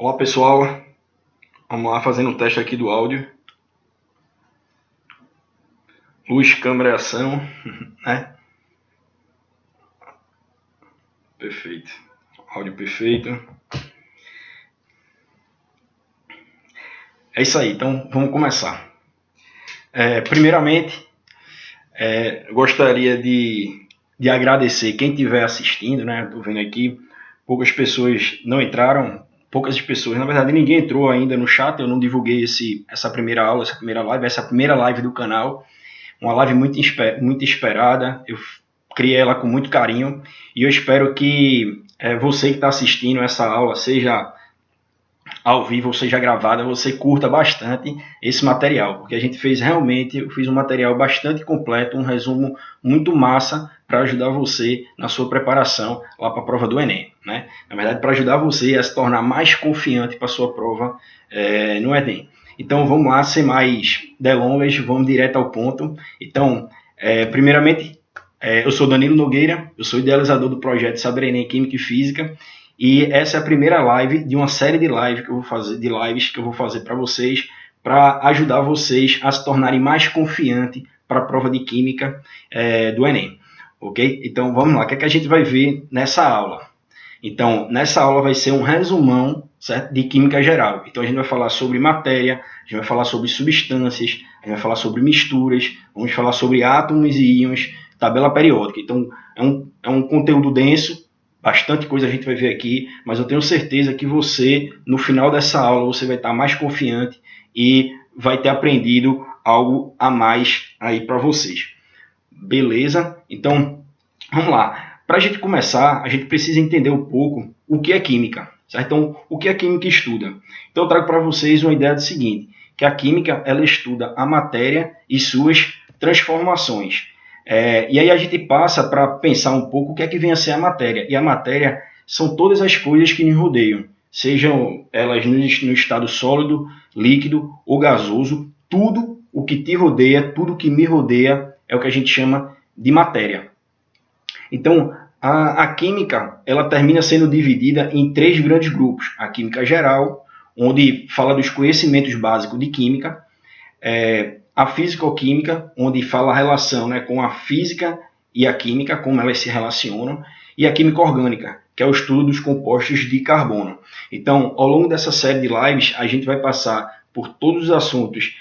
Olá pessoal, vamos lá fazendo um teste aqui do áudio. Luz, câmera e ação, né? Perfeito, áudio perfeito. É isso aí, então vamos começar. Primeiramente, gostaria de agradecer quem estiver assistindo, né? Estou vendo aqui, poucas pessoas não entraram, poucas pessoas, na verdade ninguém entrou ainda no chat, eu não divulguei essa primeira aula, essa primeira live do canal. Uma live muito esperada, eu criei ela com muito carinho e eu espero que você que está assistindo essa aula, seja ao vivo ou seja gravada, você curta bastante esse material, porque a gente fez realmente, eu fiz um material bastante completo, um resumo muito massa para ajudar você na sua preparação lá para a prova do Enem, né? Na verdade, para ajudar você a se tornar mais confiante para a sua prova no Enem. Então vamos lá, sem mais delongas, vamos direto ao ponto. Então, primeiramente, eu sou Danilo Nogueira, eu sou idealizador do projeto Saber Enem Química e Física, e essa é a primeira live de uma série de lives que eu vou fazer para vocês, para ajudar vocês a se tornarem mais confiantes para a prova de Química do Enem. Ok? Então vamos lá, o que é que a gente vai ver nessa aula? Então, nessa aula vai ser um resumão, certo? De Química Geral. Então a gente vai falar sobre matéria, a gente vai falar sobre substâncias, a gente vai falar sobre misturas, vamos falar sobre átomos e íons, tabela periódica. Então é um conteúdo denso, bastante coisa a gente vai ver aqui, mas eu tenho certeza que você, no final dessa aula, você vai estar mais confiante e vai ter aprendido algo a mais aí para vocês. Beleza? Então, vamos lá. Para a gente começar, a gente precisa entender um pouco o que é química, certo? Então, o que a química estuda? Então, eu trago para vocês uma ideia do seguinte, que a química, ela estuda a matéria e suas transformações. E aí a gente passa para pensar um pouco o que é que vem a ser a matéria. E a matéria são todas as coisas que nos rodeiam, sejam elas no estado sólido, líquido ou gasoso, tudo o que te rodeia, tudo que me rodeia é o que a gente chama de matéria. Então, a química, ela termina sendo dividida em três grandes grupos. A química geral, onde fala dos conhecimentos básicos de química, a físico-química, onde fala a relação, né, com a física e a química, como elas se relacionam, e a química orgânica, que é o estudo dos compostos de carbono. Então, ao longo dessa série de lives, a gente vai passar por todos os assuntos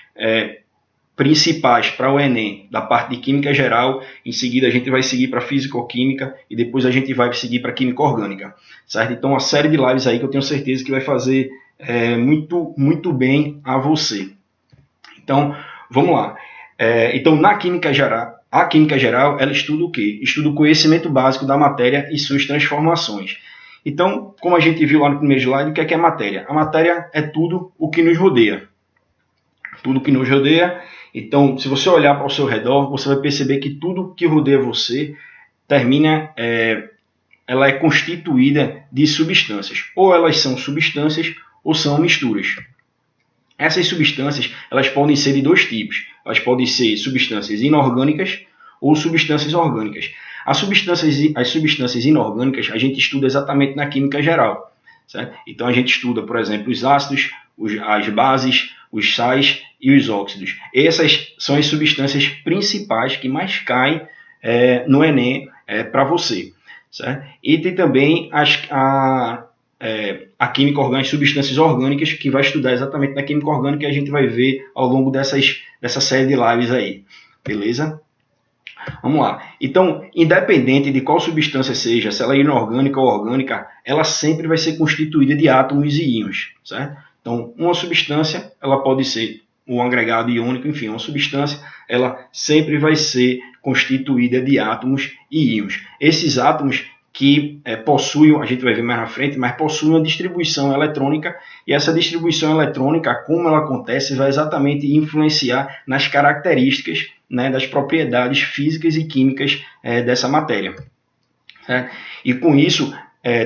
principais para o Enem, da parte de química geral, em seguida a gente vai seguir para físico-química e depois a gente vai seguir para química orgânica, certo? Então, uma série de lives aí que eu tenho certeza que vai fazer muito bem a você. Então, vamos lá. Então, na química geral, a química geral, ela estuda o quê? Estuda o conhecimento básico da matéria e suas transformações. Então, como a gente viu lá no primeiro slide, o que é a matéria? A matéria é tudo o que nos rodeia. Tudo que nos rodeia. Então, se você olhar para o seu redor, você vai perceber que tudo que rodeia você ela é constituída de substâncias. Ou elas são substâncias ou são misturas. Essas substâncias, elas podem ser de dois tipos. Elas podem ser substâncias inorgânicas ou substâncias orgânicas. As substâncias inorgânicas a gente estuda exatamente na química geral, certo? Então a gente estuda, por exemplo, os ácidos, as bases, os sais e os óxidos. Essas são as substâncias principais que mais caem no Enem para você, certo? E tem também a química orgânica, substâncias orgânicas, que vai estudar exatamente na química orgânica, e a gente vai ver ao longo dessa série de lives aí, beleza? Vamos lá. Então, independente de qual substância seja, se ela é inorgânica ou orgânica, ela sempre vai ser constituída de átomos e íons, certo? Então, uma substância, ela pode ser um agregado iônico, enfim, uma substância, ela sempre vai ser constituída de átomos e íons. Esses átomos que possuem, a gente vai ver mais na frente, mas possuem uma distribuição eletrônica, e essa distribuição eletrônica, como ela acontece, vai exatamente influenciar nas características, né, das propriedades físicas e químicas dessa matéria. Certo? E com isso,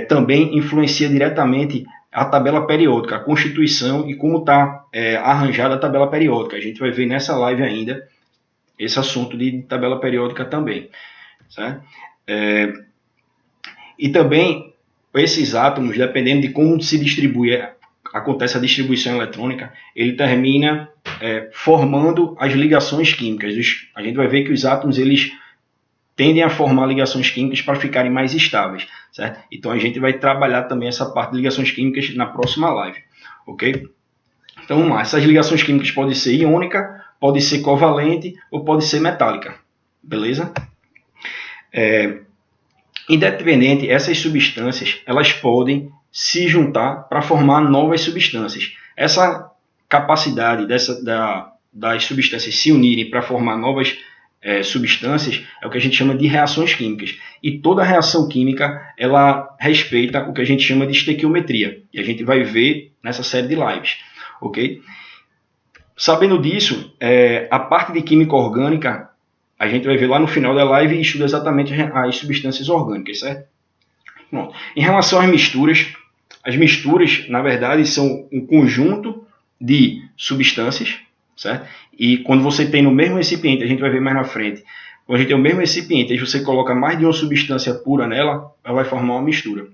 também influencia diretamente a tabela periódica, a constituição e como está arranjada a tabela periódica. A gente vai ver nessa live ainda esse assunto de tabela periódica também. Certo? E também esses átomos, dependendo de como se distribui acontece a distribuição eletrônica, ele termina formando as ligações químicas. A gente vai ver que os átomos eles tendem a formar ligações químicas para ficarem mais estáveis, certo? Então a gente vai trabalhar também essa parte de ligações químicas na próxima live, ok? Então vamos lá, essas ligações químicas podem ser iônica, pode ser covalente ou pode ser metálica, beleza? Independente, essas substâncias elas podem se juntar para formar novas substâncias. Essa capacidade das substâncias se unirem para formar novas substâncias é o que a gente chama de reações químicas. E toda reação química ela respeita o que a gente chama de estequiometria. E a gente vai ver nessa série de lives. Ok? Sabendo disso, a parte de química orgânica a gente vai ver lá no final da live e estuda exatamente as substâncias orgânicas, certo? Bom, em relação às misturas, as misturas, na verdade, são um conjunto de substâncias, certo? E quando você tem no mesmo recipiente, a gente vai ver mais na frente, quando a gente tem o mesmo recipiente e você coloca mais de uma substância pura nela, ela vai formar uma mistura.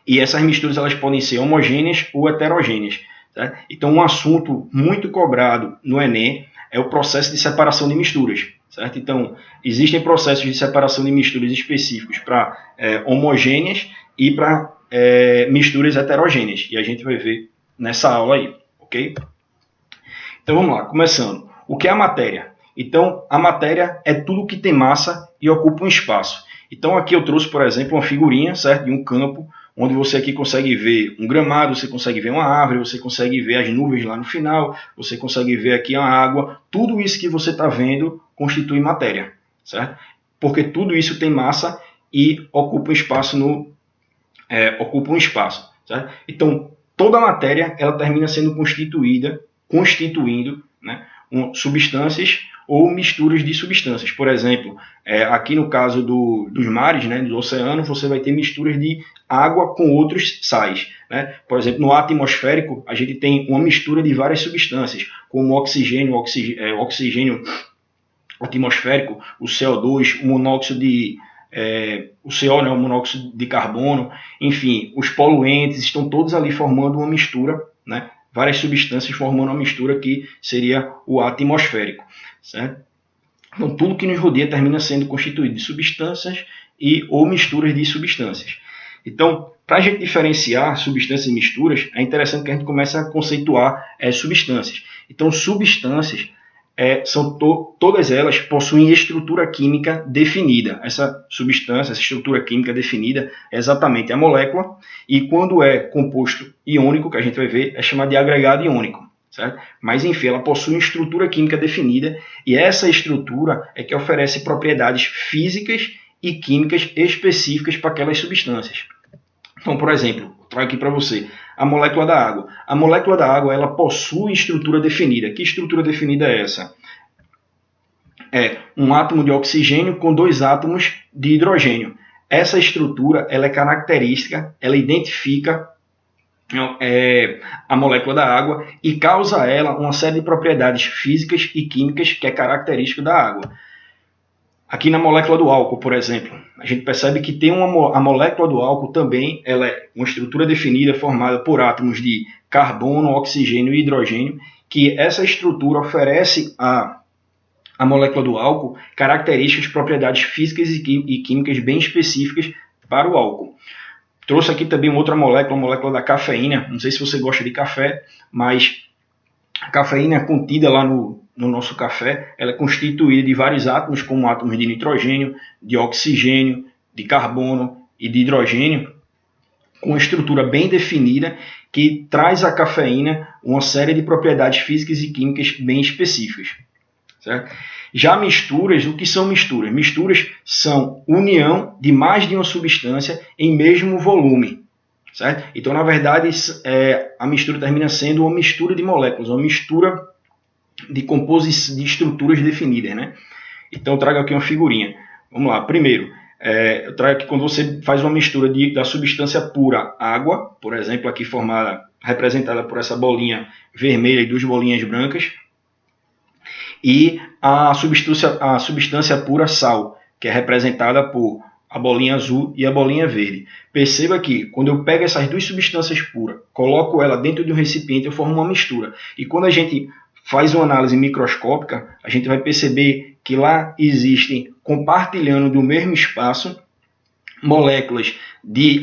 E essas misturas elas podem ser homogêneas ou heterogêneas. Certo? Então, um assunto muito cobrado no Enem é o processo de separação de misturas. Certo? Então, existem processos de separação de misturas específicos para homogêneas e para misturas heterogêneas. E a gente vai ver nessa aula aí. Ok? Então, vamos lá. Começando. O que é a matéria? Então, a matéria é tudo que tem massa e ocupa um espaço. Então, aqui eu trouxe, por exemplo, uma figurinha, certo? De um campo, onde você aqui consegue ver um gramado, você consegue ver uma árvore, você consegue ver as nuvens lá no final, você consegue ver aqui a água. Tudo isso que você está vendo constitui matéria, certo? Porque tudo isso tem massa e ocupa um espaço certo? Então, toda a matéria ela termina sendo constituindo, né, substâncias ou misturas de substâncias. Por exemplo, aqui no caso dos mares, né, do oceano, você vai ter misturas de água com outros sais. Né? Por exemplo, no ar atmosférico, a gente tem uma mistura de várias substâncias, como oxigênio atmosférico, o CO2, o monóxido o CO, né, o monóxido de carbono, enfim, os poluentes estão todos ali formando uma mistura, né? Várias substâncias formando uma mistura que seria o ar atmosférico. Certo? Então, tudo que nos rodeia termina sendo constituído de substâncias ou misturas de substâncias. Então, para a gente diferenciar substâncias e misturas, é interessante que a gente comece a conceituar substâncias. Então, substâncias todas elas possuem estrutura química definida. Essa substância, essa estrutura química definida é exatamente a molécula, e quando é composto iônico, que a gente vai ver, é chamado de agregado iônico. Certo? Mas, enfim, ela possui uma estrutura química definida, e essa estrutura é que oferece propriedades físicas e químicas específicas para aquelas substâncias. Então, por exemplo, trago aqui para você a molécula da água. A molécula da água ela possui estrutura definida. Que estrutura definida é essa? É um átomo de oxigênio com 2 átomos de hidrogênio. Essa estrutura ela é característica, ela identifica a molécula da água e causa a ela uma série de propriedades físicas e químicas que é característica da água. Aqui na molécula do álcool, por exemplo, a gente percebe que tem a molécula do álcool também, ela é uma estrutura definida formada por átomos de carbono, oxigênio e hidrogênio, que essa estrutura oferece à molécula do álcool características, propriedades físicas e químicas bem específicas para o álcool. Trouxe aqui também outra molécula, a molécula da cafeína. Não sei se você gosta de café, mas a cafeína contida lá no nosso café, ela é constituída de vários átomos, como átomos de nitrogênio, de oxigênio, de carbono e de hidrogênio, com uma estrutura bem definida que traz à cafeína uma série de propriedades físicas e químicas bem específicas. Certo? Já misturas, o que são misturas? Misturas são união de mais de uma substância em mesmo volume. Certo? Então, na verdade, a mistura termina sendo uma mistura de moléculas, uma mistura de composição de estruturas definidas. Né? Então, eu trago aqui uma figurinha. Vamos lá. Primeiro, eu trago aqui quando você faz uma mistura da substância pura água, por exemplo, aqui representada por essa bolinha vermelha e 2 bolinhas brancas, e a substância pura sal, que é representada por a bolinha azul e a bolinha verde. Perceba que quando eu pego essas duas substâncias puras, coloco ela dentro de um recipiente, eu formo uma mistura. E quando a gente faz uma análise microscópica, a gente vai perceber que lá existem, compartilhando do mesmo espaço, moléculas de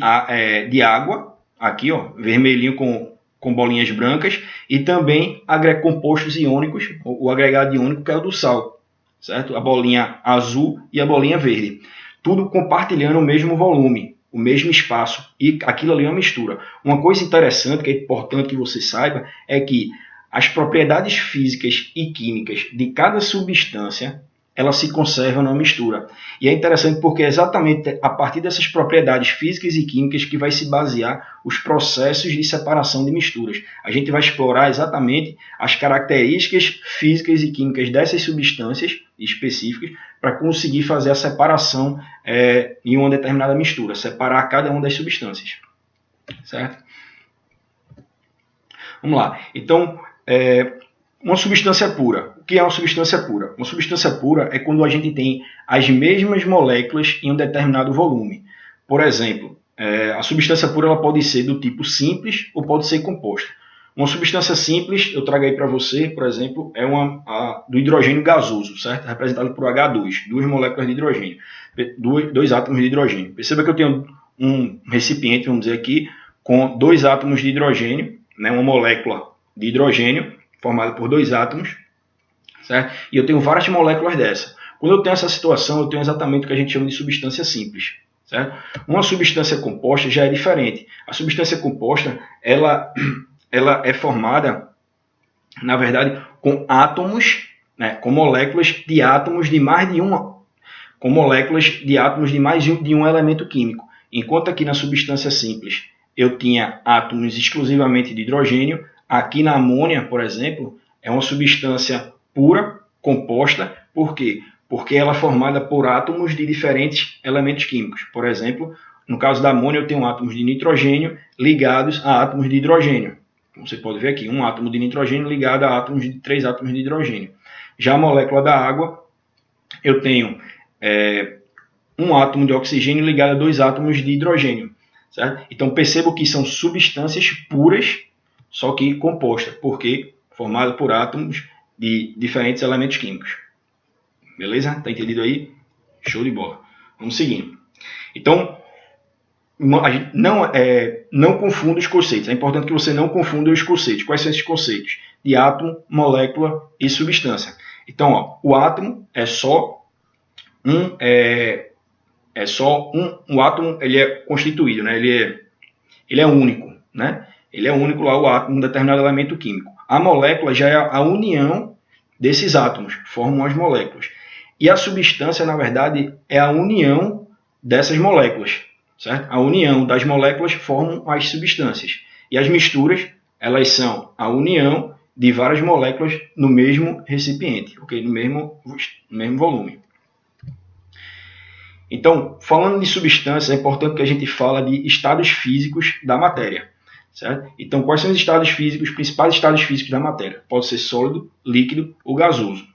água, aqui ó, vermelhinho com bolinhas brancas, e também compostos iônicos, o agregado iônico que é o do sal, certo? A bolinha azul e a bolinha verde. Tudo compartilhando o mesmo volume, o mesmo espaço, e aquilo ali é uma mistura. Uma coisa interessante, que é importante que você saiba, é que as propriedades físicas e químicas de cada substância, ela se conserva na mistura. E é interessante porque é exatamente a partir dessas propriedades físicas e químicas que vai se basear os processos de separação de misturas. A gente vai explorar exatamente as características físicas e químicas dessas substâncias específicas para conseguir fazer a separação em uma determinada mistura, separar cada uma das substâncias. Certo? Vamos lá. Então, uma substância pura. O que é uma substância pura? Uma substância pura é quando a gente tem as mesmas moléculas em um determinado volume. Por exemplo, a substância pura ela pode ser do tipo simples ou pode ser composta. Uma substância simples, eu trago aí para você, por exemplo, é do hidrogênio gasoso, certo? Representado por H2, duas moléculas de hidrogênio, dois átomos de hidrogênio. Perceba que eu tenho um recipiente, vamos dizer aqui, com dois átomos de hidrogênio, né, uma molécula de hidrogênio, formada por dois átomos, certo? E eu tenho várias moléculas dessa. Quando eu tenho essa situação, eu tenho exatamente o que a gente chama de substância simples, certo? Uma substância composta já é diferente. A substância composta, ela é formada, na verdade, com átomos, né, com moléculas de átomos de mais de uma, com moléculas de átomos de mais de um elemento químico. Enquanto aqui na substância simples eu tinha átomos exclusivamente de hidrogênio, aqui na amônia, por exemplo, é uma substância pura, composta. Por quê? Porque ela é formada por átomos de diferentes elementos químicos. Por exemplo, no caso da amônia, eu tenho átomos de nitrogênio ligados a átomos de hidrogênio. Como você pode ver aqui, um átomo de nitrogênio ligado a três átomos de hidrogênio. Já a molécula da água, eu tenho um átomo de oxigênio ligado a dois átomos de hidrogênio. Certo? Então percebo que são substâncias puras, só que compostas, porque formada por átomos de diferentes elementos químicos. Beleza? Tá entendido aí? Show de bola. Vamos seguindo. Então, não confunda os conceitos. É importante que você não confunda os conceitos. Quais são esses conceitos? De átomo, molécula e substância. Então, ó, o átomo é só um átomo, ele é constituído, né? Ele é único, né? Ele é único lá, o átomo, um determinado elemento químico. A molécula já é a união desses átomos, formam as moléculas. E a substância, na verdade, é a união dessas moléculas, certo? A união das moléculas formam as substâncias. E as misturas, elas são a união de várias moléculas no mesmo recipiente, okay? no mesmo volume. Então, falando de substâncias, é importante que a gente fale de estados físicos da matéria. Certo? Então, quais são os estados físicos, os principais estados físicos da matéria? Pode ser sólido, líquido ou gasoso.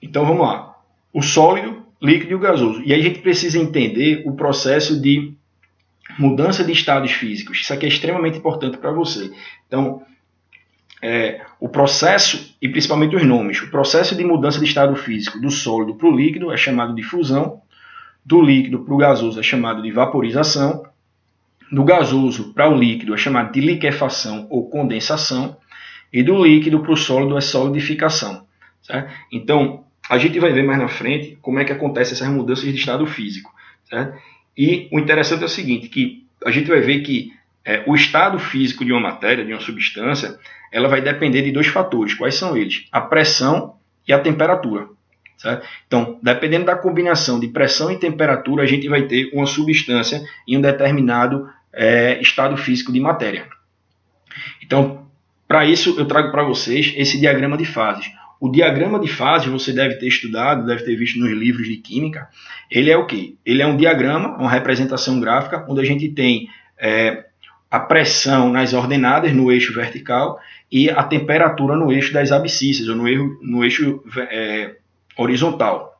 Então, vamos lá. O sólido, líquido e o gasoso. E aí a gente precisa entender o processo de mudança de estados físicos. Isso aqui é extremamente importante para você. Então, o processo, e principalmente os nomes, o processo de mudança de estado físico do sólido para o líquido é chamado de fusão, do líquido para o gasoso é chamado de vaporização, do gasoso para o líquido é chamado de liquefação ou condensação, e do líquido para o sólido é solidificação. Certo? Então, a gente vai ver mais na frente como é que acontecem essas mudanças de estado físico. Certo? E o interessante é o seguinte, que a gente vai ver que o estado físico de uma matéria, de uma substância, ela vai depender de dois fatores. Quais são eles? A pressão e a temperatura. Certo? Então, dependendo da combinação de pressão e temperatura, a gente vai ter uma substância em um determinado estado físico de matéria. Então, para isso, eu trago para vocês esse diagrama de fases. O diagrama de fases você deve ter estudado, deve ter visto nos livros de química. Ele é o quê? Ele é um diagrama, uma representação gráfica, onde a gente tem a pressão nas ordenadas, no eixo vertical, e a temperatura no eixo das abscissas, ou no eixo horizontal.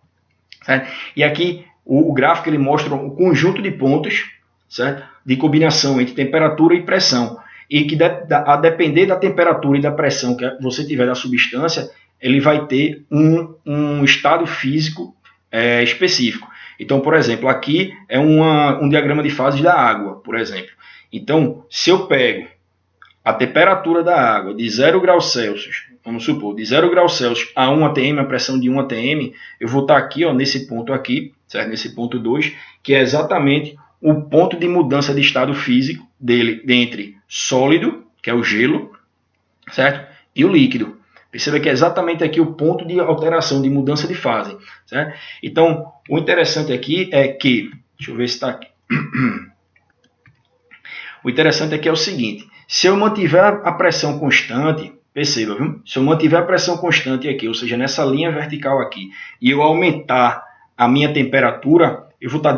certo? E aqui o gráfico ele mostra um conjunto de pontos, certo? De combinação entre temperatura e pressão. E que a depender da temperatura e da pressão que você tiver da substância, ele vai ter um estado físico específico. Então, por exemplo, aqui é um diagrama de fases da água, por exemplo. Então, se eu pego a temperatura da água de 0 graus Celsius, vamos supor, de 0 graus Celsius a 1 atm, a pressão de 1 atm, eu vou estar aqui, ó, nesse ponto aqui, certo? Nesse ponto 2, que é exatamente o ponto de mudança de estado físico dele entre sólido, que é o gelo, certo? E o líquido. Perceba que é exatamente aqui o ponto de alteração, de mudança de fase, certo? Então, o interessante aqui é que, deixa eu ver se está aqui. O interessante aqui é o seguinte, se eu mantiver a pressão constante, perceba, viu? Se eu mantiver a pressão constante aqui, ou seja, nessa linha vertical aqui, e eu aumentar a minha temperatura, eu vou estar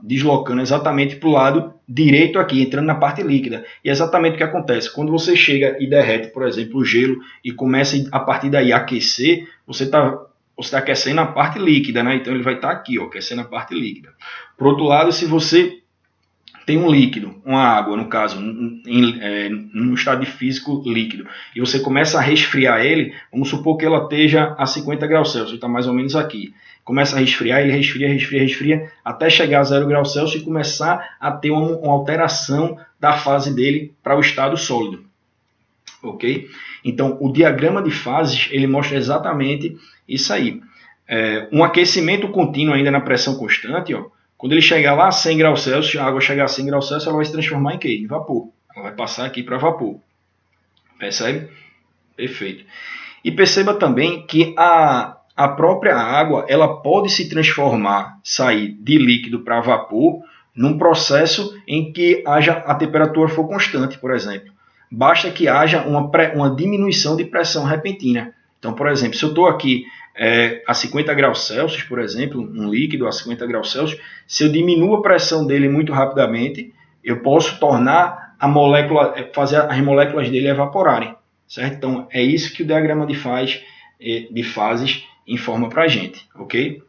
deslocando exatamente para o lado direito aqui, entrando na parte líquida. E é exatamente o que acontece. Quando você chega e derrete, por exemplo, o gelo e começa a partir daí a aquecer, você está aquecendo a parte líquida, né? Então ele vai estar aqui, ó, aquecendo a parte líquida. Por outro lado, se você tem um líquido, uma água, no caso, num estado físico líquido, e você começa a resfriar ele, vamos supor que ela esteja a 50 graus Celsius, está mais ou menos aqui. Começa a resfriar, ele resfria, até chegar a 0 graus Celsius e começar a ter uma alteração da fase dele para o estado sólido. Ok? Então, o diagrama de fases, ele mostra exatamente isso aí. Um aquecimento contínuo ainda na pressão constante, ó, quando ele chegar lá a 100 graus Celsius, a água chegar a 100 graus Celsius, ela vai se transformar em quê? Em vapor. Ela vai passar aqui para vapor. Percebe? Perfeito. E perceba também que a própria água ela pode se transformar, sair de líquido para vapor, num processo em que a temperatura for constante, por exemplo. Basta que haja uma diminuição de pressão repentina. Então, por exemplo, se eu estou aqui a 50 graus Celsius, por exemplo, um líquido a 50 graus Celsius, se eu diminuo a pressão dele muito rapidamente, eu posso tornar fazer as moléculas dele evaporarem, certo? Então, é isso que o diagrama de fases informa para a gente, ok?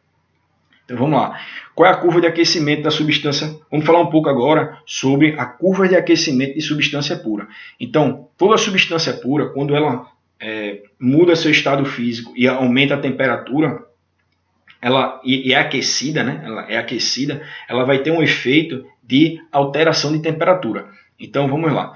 Então, vamos lá. Qual é a curva de aquecimento da substância? Vamos falar um pouco agora sobre a curva de aquecimento de substância pura. Então, toda substância pura, quando ela muda seu estado físico e aumenta a temperatura, ela é aquecida, né? Ela vai ter um efeito de alteração de temperatura. Então, vamos lá.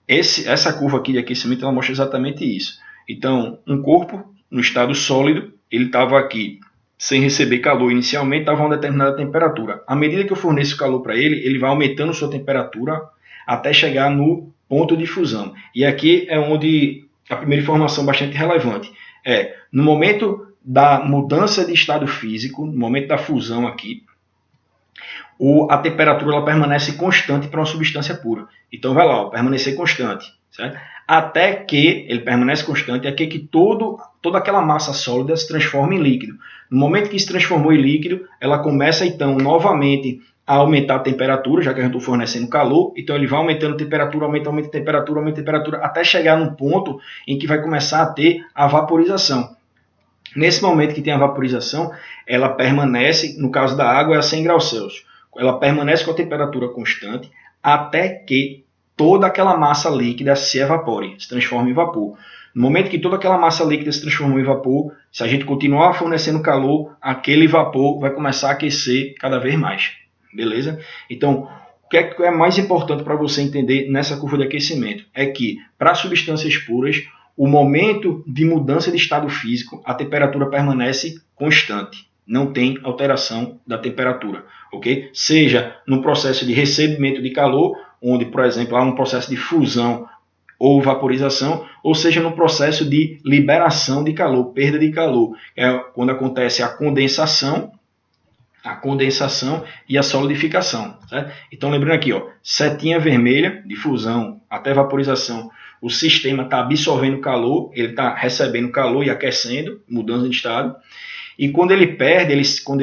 Essa curva aqui de aquecimento, ela mostra exatamente isso. Então, um corpo no estado sólido, ele estava aqui sem receber calor inicialmente, estava a uma determinada temperatura. À medida que eu forneço calor para ele, ele vai aumentando sua temperatura até chegar no ponto de fusão. E aqui é onde a primeira informação bastante relevante no momento da mudança de estado físico, no momento da fusão aqui, a temperatura ela permanece constante para uma substância pura. Então vai lá, permanecer constante, certo? Até que ele permanece constante, até que toda aquela massa sólida se transforma em líquido. No momento que se transformou em líquido, ela começa então novamente a aumentar a temperatura, já que eu estou fornecendo calor, então ele vai aumentando a temperatura, aumenta a temperatura, até chegar num ponto em que vai começar a ter a vaporização. Nesse momento que tem a vaporização, ela permanece, no caso da água, é a 100 graus Celsius. Ela permanece com a temperatura constante até que toda aquela massa líquida se evapore, se transforme em vapor. No momento que toda aquela massa líquida se transformou em vapor, se a gente continuar fornecendo calor, aquele vapor vai começar a aquecer cada vez mais. Beleza? Então, o que é mais importante para você entender nessa curva de aquecimento? É que, para substâncias puras, o momento de mudança de estado físico, a temperatura permanece constante. Não tem alteração da temperatura, ok? Seja no processo de recebimento de calor, onde, por exemplo, há um processo de fusão ou vaporização, ou seja no processo de liberação de calor, perda de calor. É quando acontece a condensação e a solidificação. Certo? Então, lembrando aqui, ó, setinha vermelha de fusão até vaporização, o sistema está absorvendo calor, ele está recebendo calor e aquecendo, mudando de estado. E quando ele perde, quando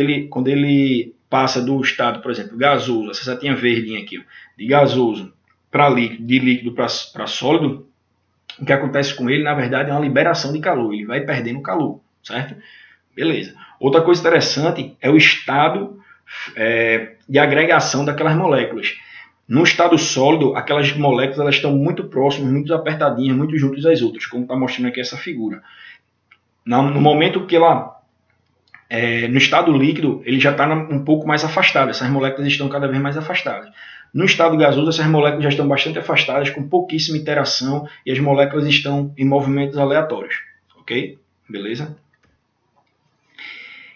ele passa do estado, por exemplo, gasoso, essa setinha verdinha aqui, ó, de gasoso para líquido, de líquido para sólido, o que acontece com ele, na verdade, é uma liberação de calor, ele vai perdendo calor, certo? Beleza. Outra coisa interessante é o estado de agregação daquelas moléculas. No estado sólido, aquelas moléculas elas estão muito próximas, muito apertadinhas, muito juntas às outras, como está mostrando aqui essa figura. No momento que ela, no estado líquido, ele já está um pouco mais afastado, essas moléculas estão cada vez mais afastadas. No estado gasoso, essas moléculas já estão bastante afastadas, com pouquíssima interação, e as moléculas estão em movimentos aleatórios. Ok? Beleza?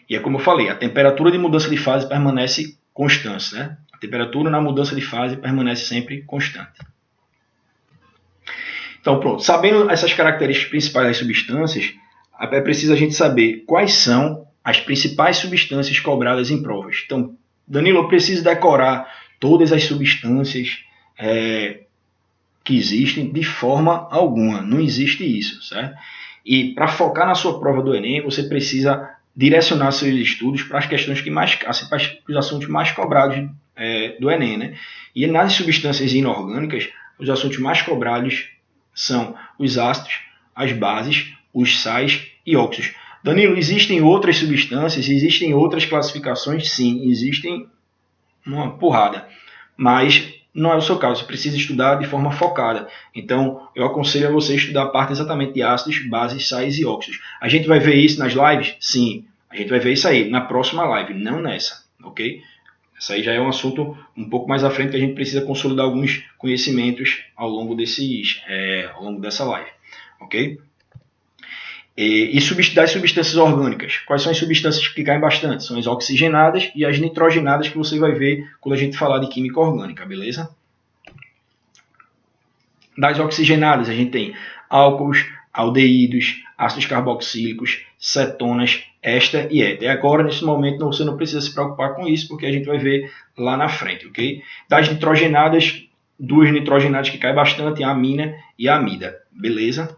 E é como eu falei, a temperatura de mudança de fase permanece constante, né? A temperatura na mudança de fase permanece sempre constante. Então, pronto. Sabendo essas características principais das substâncias, é preciso a gente saber quais são as principais substâncias cobradas em provas. Então, Danilo, eu preciso decorar todas as substâncias que existem de forma alguma. Não existe isso, certo? E para focar na sua prova do Enem, você precisa direcionar seus estudos para as questões que mais, para os assuntos mais cobrados do Enem, né? E nas substâncias inorgânicas, os assuntos mais cobrados são os ácidos, as bases, os sais e óxidos. Danilo, existem outras substâncias, existem outras classificações? Sim, existem uma porrada, mas não é o seu caso, você precisa estudar de forma focada. Então, eu aconselho a você estudar a parte exatamente de ácidos, bases, sais e óxidos. A gente vai ver isso nas lives? Sim, a gente vai ver isso aí na próxima live, não nessa, ok? Isso aí já é um assunto um pouco mais à frente que a gente precisa consolidar alguns conhecimentos ao longo dessa live, ok? E das substâncias orgânicas, quais são as substâncias que caem bastante? São as oxigenadas e as nitrogenadas que você vai ver quando a gente falar de química orgânica, beleza? Das oxigenadas a gente tem álcools, aldeídos, ácidos carboxílicos, cetonas, éster e éter. Agora, nesse momento, você não precisa se preocupar com isso, porque a gente vai ver lá na frente, ok? Das nitrogenadas, duas nitrogenadas que caem bastante, a amina e a amida, beleza?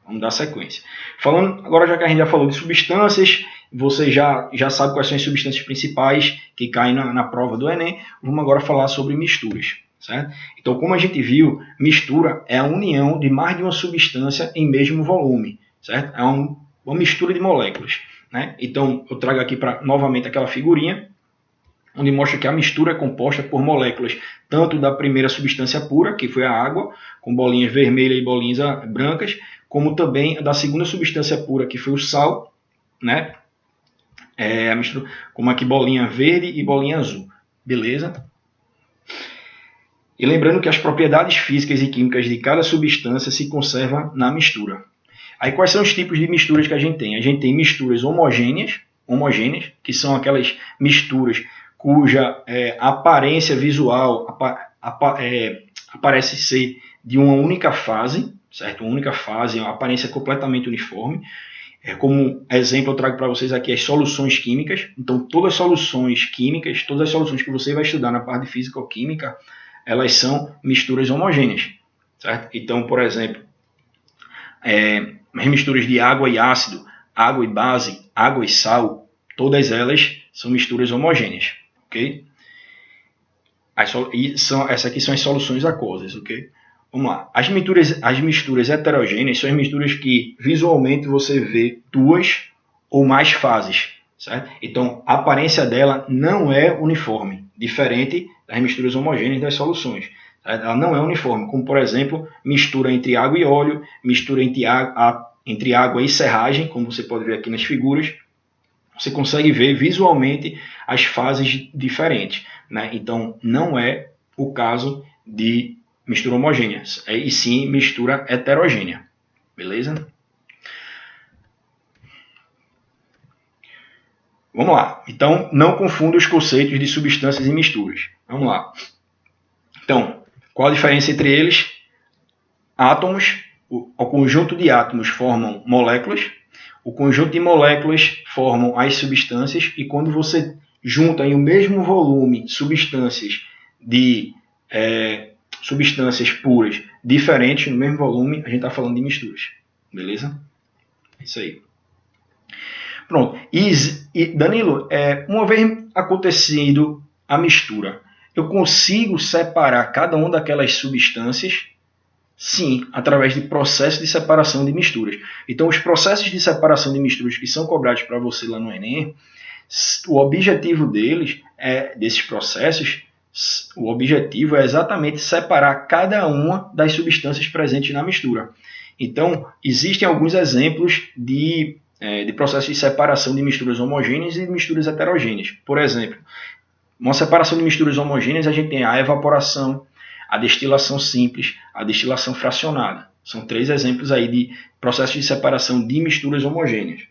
Vamos dar sequência. Falando, agora já que a gente já falou de substâncias, você já sabe quais são as substâncias principais que caem na prova do Enem. Vamos agora falar sobre misturas, certo? Então, como a gente viu, mistura é a união de mais de uma substância em mesmo volume, certo? É uma mistura de moléculas, né? Então, eu trago aqui novamente aquela figurinha, onde mostra que a mistura é composta por moléculas tanto da primeira substância pura, que foi a água, com bolinhas vermelhas e bolinhas brancas, como também da segunda substância pura, que foi o sal, né? A mistura, como aqui bolinha verde e bolinha azul, beleza? E lembrando que as propriedades físicas e químicas de cada substância se conservam na mistura. Aí quais são os tipos de misturas que a gente tem? A gente tem misturas homogêneas, que são aquelas misturas cuja aparência visual parece ser de uma única fase, certo? Uma única fase, uma aparência completamente uniforme. Como exemplo, eu trago para vocês aqui as soluções químicas. Então, todas as soluções químicas, todas as soluções que você vai estudar na parte de físico-química, elas são misturas homogêneas, certo? Então, por exemplo, as misturas de água e ácido, água e base, água e sal, todas elas são misturas homogêneas, ok? Essas aqui são as soluções aquosas, ok? Vamos lá. As misturas heterogêneas são as misturas que visualmente você vê duas ou mais fases, certo? Então, a aparência dela não é uniforme, diferente das misturas homogêneas das soluções. Certo? Ela não é uniforme, como, por exemplo, mistura entre água e óleo, mistura entre água e serragem, como você pode ver aqui nas figuras. Você consegue ver visualmente as fases diferentes, né? Então, não é o caso de mistura homogênea, e sim mistura heterogênea, beleza? Vamos lá. Então, não confunda os conceitos de substâncias e misturas. Vamos lá. Então, qual a diferença entre eles? Átomos, o conjunto de átomos formam moléculas, o conjunto de moléculas formam as substâncias, e quando você junta em o mesmo volume substâncias puras diferentes no mesmo volume, a gente está falando de misturas, beleza? Isso aí. Pronto. E Danilo, uma vez acontecido a mistura, eu consigo separar cada uma daquelas substâncias? Sim, através de processos de separação de misturas. Então, os processos de separação de misturas que são cobrados para você lá no Enem, o objetivo desses processos, o objetivo é exatamente separar cada uma das substâncias presentes na mistura. Então, existem alguns exemplos de processos de separação de misturas homogêneas e de misturas heterogêneas. Por exemplo, uma separação de misturas homogêneas, a gente tem a evaporação, a destilação simples, a destilação fracionada. São 3 exemplos aí de processos de separação de misturas homogêneas.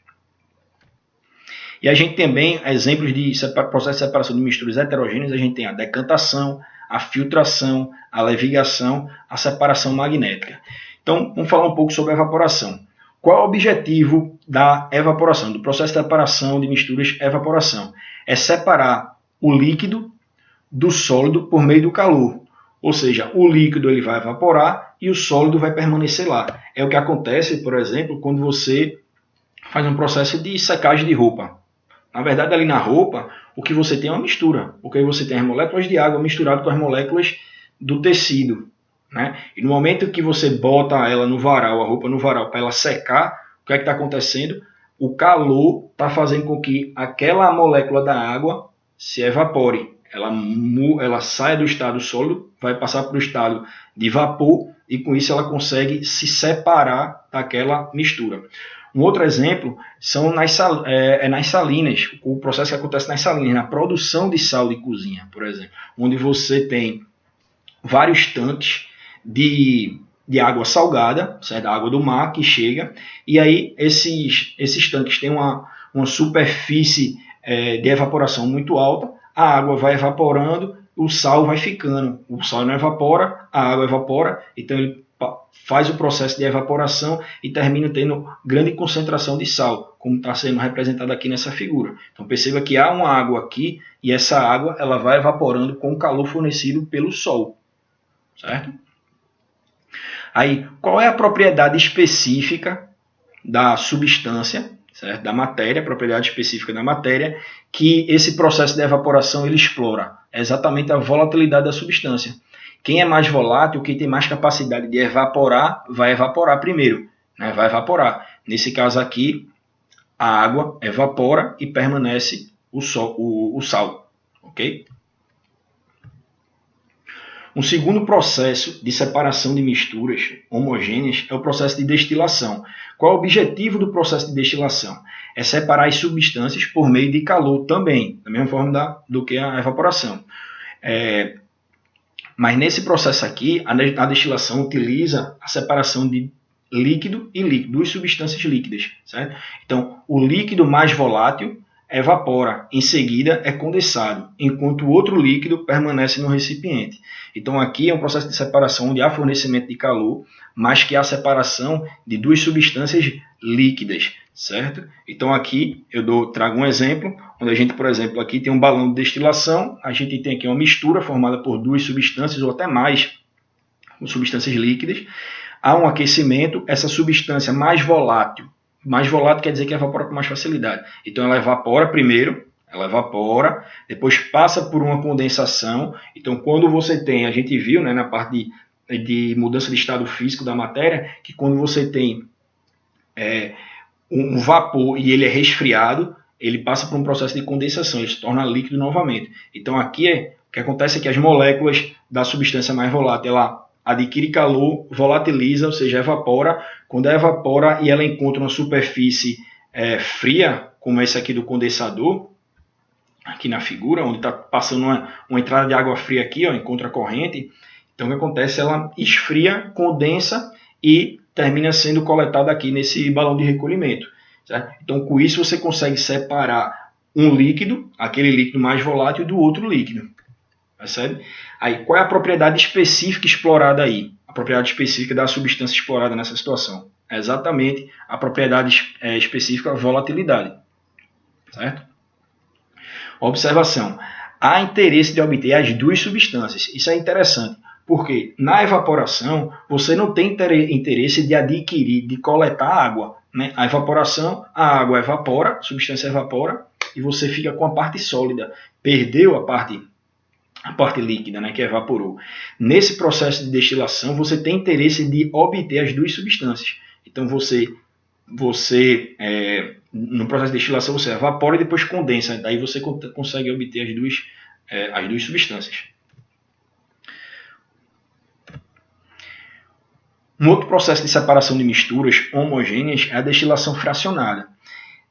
E a gente também, exemplos de processo de separação de misturas heterogêneas, a gente tem a decantação, a filtração, a levigação, a separação magnética. Então, vamos falar um pouco sobre a evaporação. Qual é o objetivo da evaporação, do processo de separação de misturas evaporação? É separar o líquido do sólido por meio do calor. Ou seja, o líquido ele vai evaporar e o sólido vai permanecer lá. É o que acontece, por exemplo, quando você faz um processo de secagem de roupa. Na verdade, ali na roupa, o que você tem é uma mistura, porque você tem as moléculas de água misturadas com as moléculas do tecido, né? E no momento que você bota ela no varal, a roupa no varal, para ela secar, o que é que está acontecendo? O calor está fazendo com que aquela molécula da água se evapore. Ela sai do estado sólido, vai passar para o estado de vapor e com isso ela consegue se separar daquela mistura. Um outro exemplo são nas salinas, o processo que acontece nas salinas, na produção de sal de cozinha, por exemplo, onde você tem vários tanques de água salgada, certo? Da água do mar que chega, e aí esses tanques têm uma superfície de evaporação muito alta, a água vai evaporando, o sal vai ficando, o sal não evapora, a água evapora, então ele faz o processo de evaporação e termina tendo grande concentração de sal, como está sendo representado aqui nessa figura. Então perceba que há uma água aqui e essa água ela vai evaporando com o calor fornecido pelo sol, certo? Aí, qual é a propriedade específica da substância, certo? Da matéria, propriedade específica da matéria, que esse processo de evaporação ele explora? É exatamente a volatilidade da substância. Quem é mais volátil, quem tem mais capacidade de evaporar, vai evaporar primeiro, né? Vai evaporar. Nesse caso aqui, a água evapora e permanece o sal, ok? Um segundo processo de separação de misturas homogêneas é o processo de destilação. Qual é o objetivo do processo de destilação? É separar as substâncias por meio de calor também, da mesma forma do que a evaporação. Mas nesse processo aqui, a destilação utiliza a separação de líquido e líquido, duas substâncias líquidas, certo? Então, o líquido mais volátil evapora, em seguida é condensado, enquanto o outro líquido permanece no recipiente. Então aqui é um processo de separação onde há fornecimento de calor, mas que há separação de duas substâncias líquidas, certo? Então aqui eu trago um exemplo, onde a gente, por exemplo, aqui tem um balão de destilação, a gente tem aqui uma mistura formada por duas substâncias ou até mais substâncias líquidas, há um aquecimento, essa substância mais volátil quer dizer que evapora com mais facilidade. Então ela evapora primeiro, depois passa por uma condensação. Então quando você tem, a gente viu, né, na parte de mudança de estado físico da matéria, que quando você tem um vapor e ele é resfriado, ele passa por um processo de condensação, ele se torna líquido novamente. Então aqui o que acontece é que as moléculas da substância mais volátil, ela adquire calor, volatiliza, ou seja, evapora. Quando ela evapora e ela encontra uma superfície fria, como esse aqui do condensador, aqui na figura, onde está passando uma entrada de água fria aqui, ó, encontra a corrente. Então o que acontece? Ela esfria, condensa e termina sendo coletada aqui nesse balão de recolhimento, certo? Então com isso você consegue separar um líquido, aquele líquido mais volátil, do outro líquido. Percebe? Aí, qual é a propriedade específica explorada aí? A propriedade específica da substância explorada nessa situação? É exatamente a propriedade específica volatilidade. Certo? Observação. Há interesse de obter as duas substâncias. Isso é interessante, porque na evaporação você não tem interesse de adquirir, de coletar água, né? A evaporação, a água evapora, a substância evapora, e você fica com a parte sólida. Perdeu a parte a parte líquida, né, que evaporou. Nesse processo de destilação, você tem interesse de obter as duas substâncias. Então, no processo de destilação, você evapora e depois condensa. Daí você consegue obter as duas substâncias. Um outro processo de separação de misturas homogêneas é a destilação fracionada.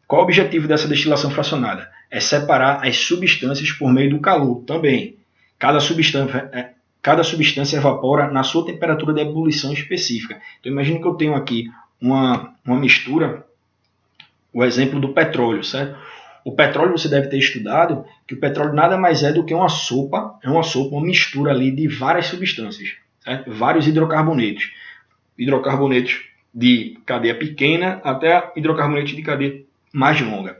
Qual o objetivo dessa destilação fracionada? É separar as substâncias por meio do calor também. Cada substância evapora na sua temperatura de ebulição específica. Então, imagine que eu tenho aqui uma mistura, o exemplo do petróleo, certo? O petróleo você deve ter estudado que o petróleo nada mais é do que uma sopa, uma mistura ali de várias substâncias, certo? Vários hidrocarbonetos de cadeia pequena até hidrocarbonetos de cadeia mais longa.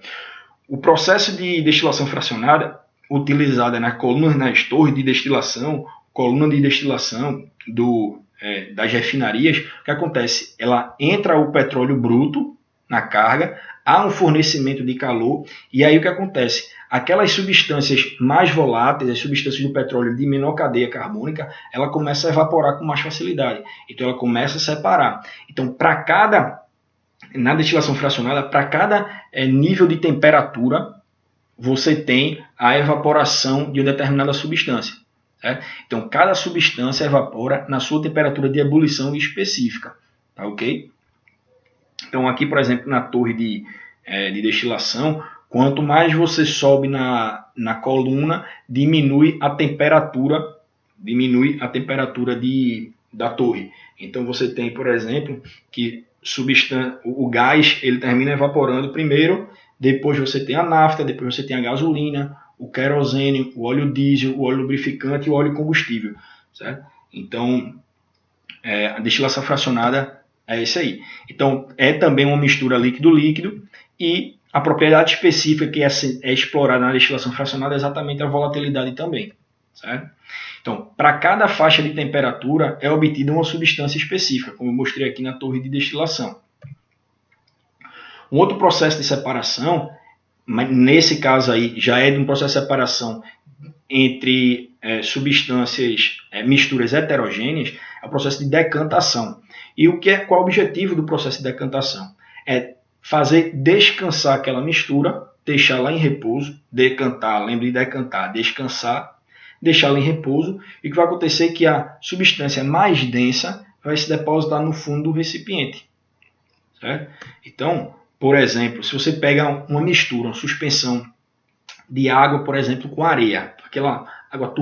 O processo de destilação fracionada, utilizada nas colunas, nas torres de destilação, coluna de destilação das refinarias, o que acontece? Ela entra o petróleo bruto na carga, há um fornecimento de calor, e aí o que acontece? Aquelas substâncias mais voláteis, as substâncias do petróleo de menor cadeia carbônica, ela começa a evaporar com mais facilidade. Então ela começa a separar. Então, na destilação fracionada, para cada nível de temperatura, você tem a evaporação de uma determinada substância. Certo? Então, cada substância evapora na sua temperatura de ebulição específica. Tá, ok? Então, aqui, por exemplo, na torre de destilação, quanto mais você sobe na coluna, diminui a temperatura da torre. Então, você tem, por exemplo, que o gás ele termina evaporando primeiro, depois você tem a nafta, depois você tem a gasolina, o querosene, o óleo diesel, o óleo lubrificante e o óleo combustível. Certo? Então, a destilação fracionada é isso aí. Então, é também uma mistura líquido-líquido e a propriedade específica que é explorada na destilação fracionada é exatamente a volatilidade também. Certo? Então, para cada faixa de temperatura é obtida uma substância específica, como eu mostrei aqui na torre de destilação. Um outro processo de separação, mas nesse caso aí já é de um processo de separação entre misturas heterogêneas, é o processo de decantação. E qual é o objetivo do processo de decantação? É fazer descansar aquela mistura, deixá-la em repouso, decantar, lembre de decantar, descansar, deixá-la em repouso, e o que vai acontecer é que a substância mais densa vai se depositar no fundo do recipiente. Certo? Então, por exemplo, se você pega uma mistura, uma suspensão de água, por exemplo, com areia, aquela água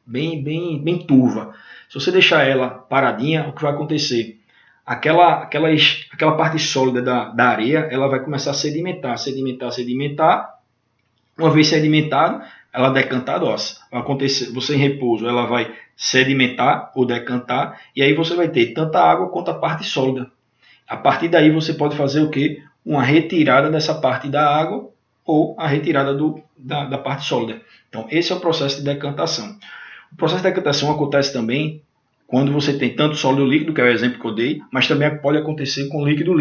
bem turva, se você deixar ela paradinha, o que vai acontecer? Aquela parte sólida da areia, ela vai começar a sedimentar. Uma vez sedimentada, ela decantada, vai acontecer, você em repouso, ela vai sedimentar ou decantar, e aí você vai ter tanta água quanto a parte sólida. A partir daí você pode fazer o quê? Uma retirada dessa parte da água ou a retirada da parte sólida. Então, esse é o processo de decantação. O processo de decantação acontece também quando você tem tanto sólido líquido, que é o exemplo que eu dei, mas também pode acontecer com líquido.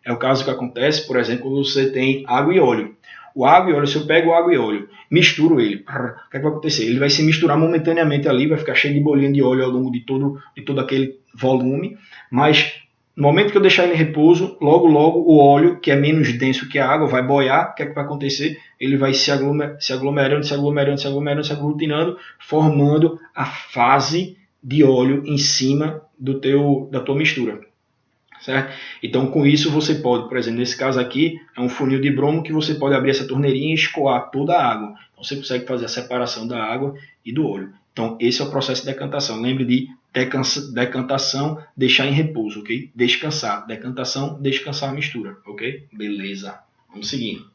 É o caso que acontece, por exemplo, quando você tem água e óleo. O água e óleo, se eu pego água e óleo, misturo ele, o que vai acontecer? Ele vai se misturar momentaneamente ali, vai ficar cheio de bolinha de óleo ao longo de todo aquele volume, mas no momento que eu deixar ele em repouso, logo o óleo, que é menos denso que a água, vai boiar. O que é que vai acontecer? Ele vai se aglomerando, se aglutinando, formando a fase de óleo em cima da tua mistura. Certo? Então, com isso, você pode, por exemplo, nesse caso aqui, é um funil de bromo que você pode abrir essa torneirinha e escoar toda a água. Então, você consegue fazer a separação da água e do óleo. Então, esse é o processo de decantação. Lembre de decantação, deixar em repouso, ok? Descansar. Decantação, descansar a mistura, ok? Beleza. Vamos seguindo.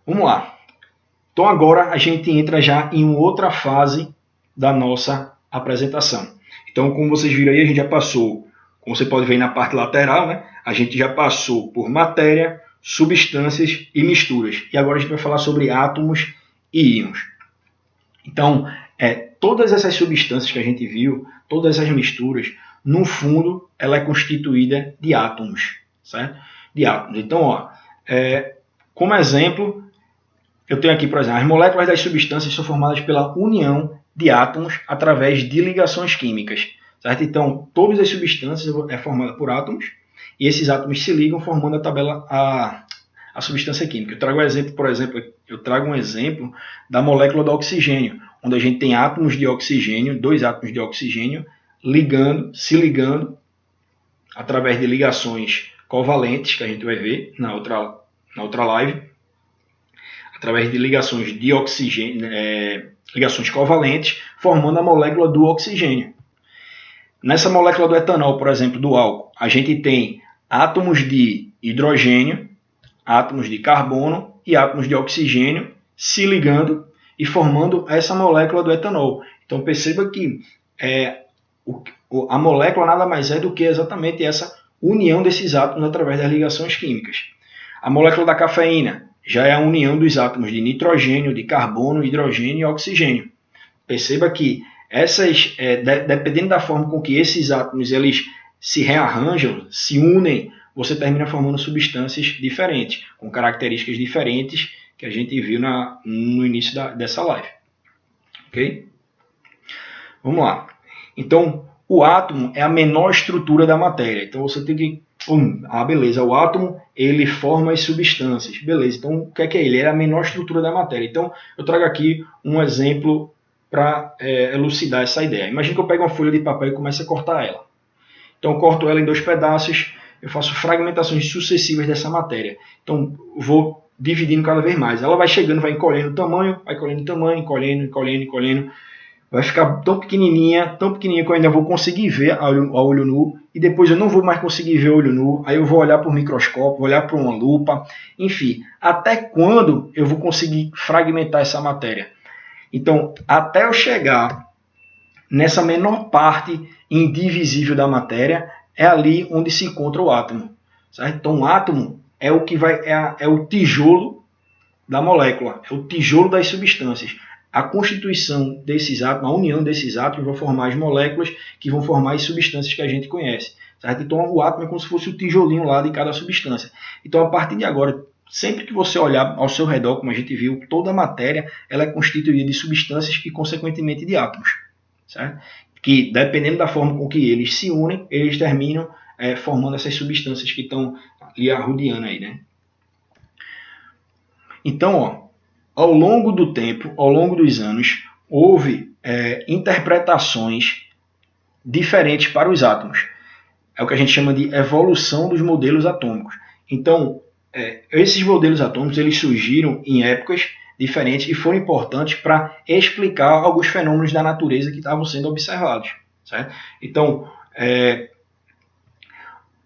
Vamos lá. Então, agora a gente entra já em outra fase da nossa apresentação. Então, como vocês viram aí, a gente já passou, como você pode ver na parte lateral, né? A gente já passou por matéria, substâncias e misturas. E agora a gente vai falar sobre átomos e íons. Então, todas essas substâncias que a gente viu, todas essas misturas, no fundo, ela é constituída de átomos, certo? De átomos. Então, como exemplo, eu tenho aqui, por exemplo, as moléculas das substâncias são formadas pela união de átomos através de ligações químicas, certo? Então, todas as substâncias é formada por átomos, e esses átomos se ligam formando a tabela, a substância química. Eu trago um exemplo da molécula do oxigênio, onde a gente tem átomos de oxigênio, 2 átomos de oxigênio, se ligando através de ligações covalentes, que a gente vai ver na outra live, através de ligações de oxigênio, ligações covalentes, formando a molécula do oxigênio. Nessa molécula do etanol, por exemplo, do álcool, a gente tem átomos de hidrogênio, átomos de carbono e átomos de oxigênio se ligando e formando essa molécula do etanol. Então perceba que a molécula nada mais é do que exatamente essa união desses átomos através das ligações químicas. A molécula da cafeína já é a união dos átomos de nitrogênio, de carbono, hidrogênio e oxigênio. Perceba que dependendo da forma com que esses átomos eles se rearranjam, se unem, você termina formando substâncias diferentes, com características diferentes que a gente viu no início dessa live. Ok? Vamos lá. Então, o átomo é a menor estrutura da matéria. Então, você tem que... beleza, o átomo ele forma as substâncias. Beleza, então o que é ele? Ele é a menor estrutura da matéria. Então, eu trago aqui um exemplo para elucidar essa ideia. Imagina que eu pego uma folha de papel e comece a cortar ela. Então, eu corto ela em 2 pedaços, eu faço fragmentações sucessivas dessa matéria. Então, vou dividindo cada vez mais. Ela vai chegando, vai encolhendo o tamanho, encolhendo. Vai ficar tão pequenininha que eu ainda vou conseguir ver a olho nu, e depois eu não vou mais conseguir ver a olho nu, aí eu vou olhar por microscópio, vou olhar por uma lupa, enfim, até quando eu vou conseguir fragmentar essa matéria? Então, até eu chegar nessa menor parte indivisível da matéria, é ali onde se encontra o átomo, certo? Então, o átomo é o que é o tijolo da molécula, é o tijolo das substâncias. A constituição desses átomos, a união desses átomos vão formar as moléculas que vão formar as substâncias que a gente conhece, certo? Então, o átomo é como se fosse o tijolinho lá de cada substância. Então, a partir de agora, sempre que você olhar ao seu redor, como a gente viu, toda a matéria ela é constituída de substâncias e, consequentemente, de átomos, certo? Que, dependendo da forma com que eles se unem, eles terminam formando essas substâncias que estão ali arrodeando aí, né? Então, ao longo do tempo, ao longo dos anos, houve interpretações diferentes para os átomos. É o que a gente chama de evolução dos modelos atômicos. Então, esses modelos atômicos eles surgiram em épocas diferentes e foram importantes para explicar alguns fenômenos da natureza que estavam sendo observados, certo? Então,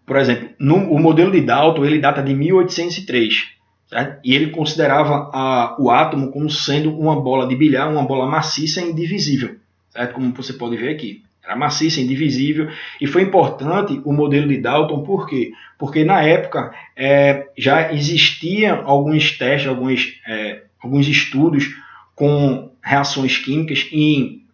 por exemplo, o modelo de Dalton ele data de 1803, certo? E ele considerava o átomo como sendo uma bola de bilhar, uma bola maciça e indivisível, certo? Como você pode ver aqui. Era maciça, indivisível, e foi importante o modelo de Dalton, por quê? Porque na época já existiam alguns testes, alguns estudos com reações químicas em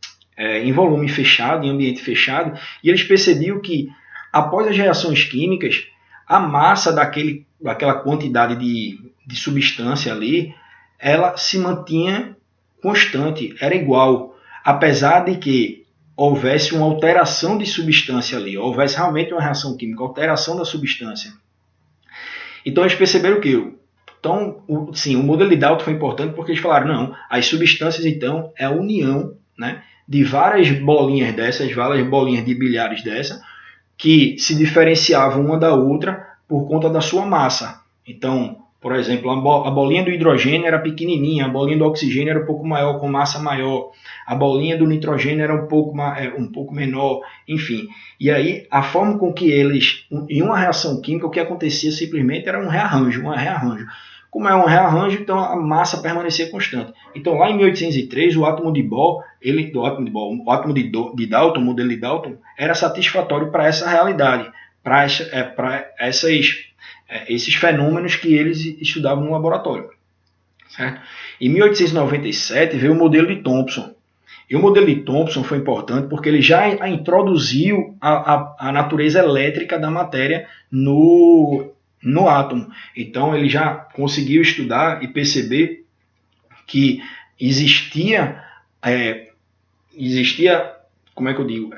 volume fechado, em ambiente fechado, e eles percebiam que após as reações químicas, a massa daquela quantidade de substância ali, ela se mantinha constante, era igual, apesar de que houvesse uma alteração de substância ali, houvesse realmente uma reação química, alteração da substância. Então eles perceberam que o modelo de Dalton foi importante porque eles falaram, não, as substâncias então é a união, né, de várias bolinhas dessas, várias bolinhas de bilhares dessa, que se diferenciavam uma da outra por conta da sua massa. Então, por exemplo, a bolinha do hidrogênio era pequenininha, a bolinha do oxigênio era um pouco maior, com massa maior, a bolinha do nitrogênio era um pouco menor, enfim. E aí, a forma com que eles, em uma reação química, o que acontecia simplesmente era um rearranjo. Como é um rearranjo, então a massa permanecia constante. Então, lá em 1803, o átomo de Dalton, o modelo de Dalton, era satisfatório para essa realidade, para esses fenômenos que eles estudavam no laboratório, certo? Em 1897 veio o modelo de Thomson. E o modelo de Thomson foi importante porque ele já introduziu a natureza elétrica da matéria no átomo. Então ele já conseguiu estudar e perceber que existia, como é que eu digo,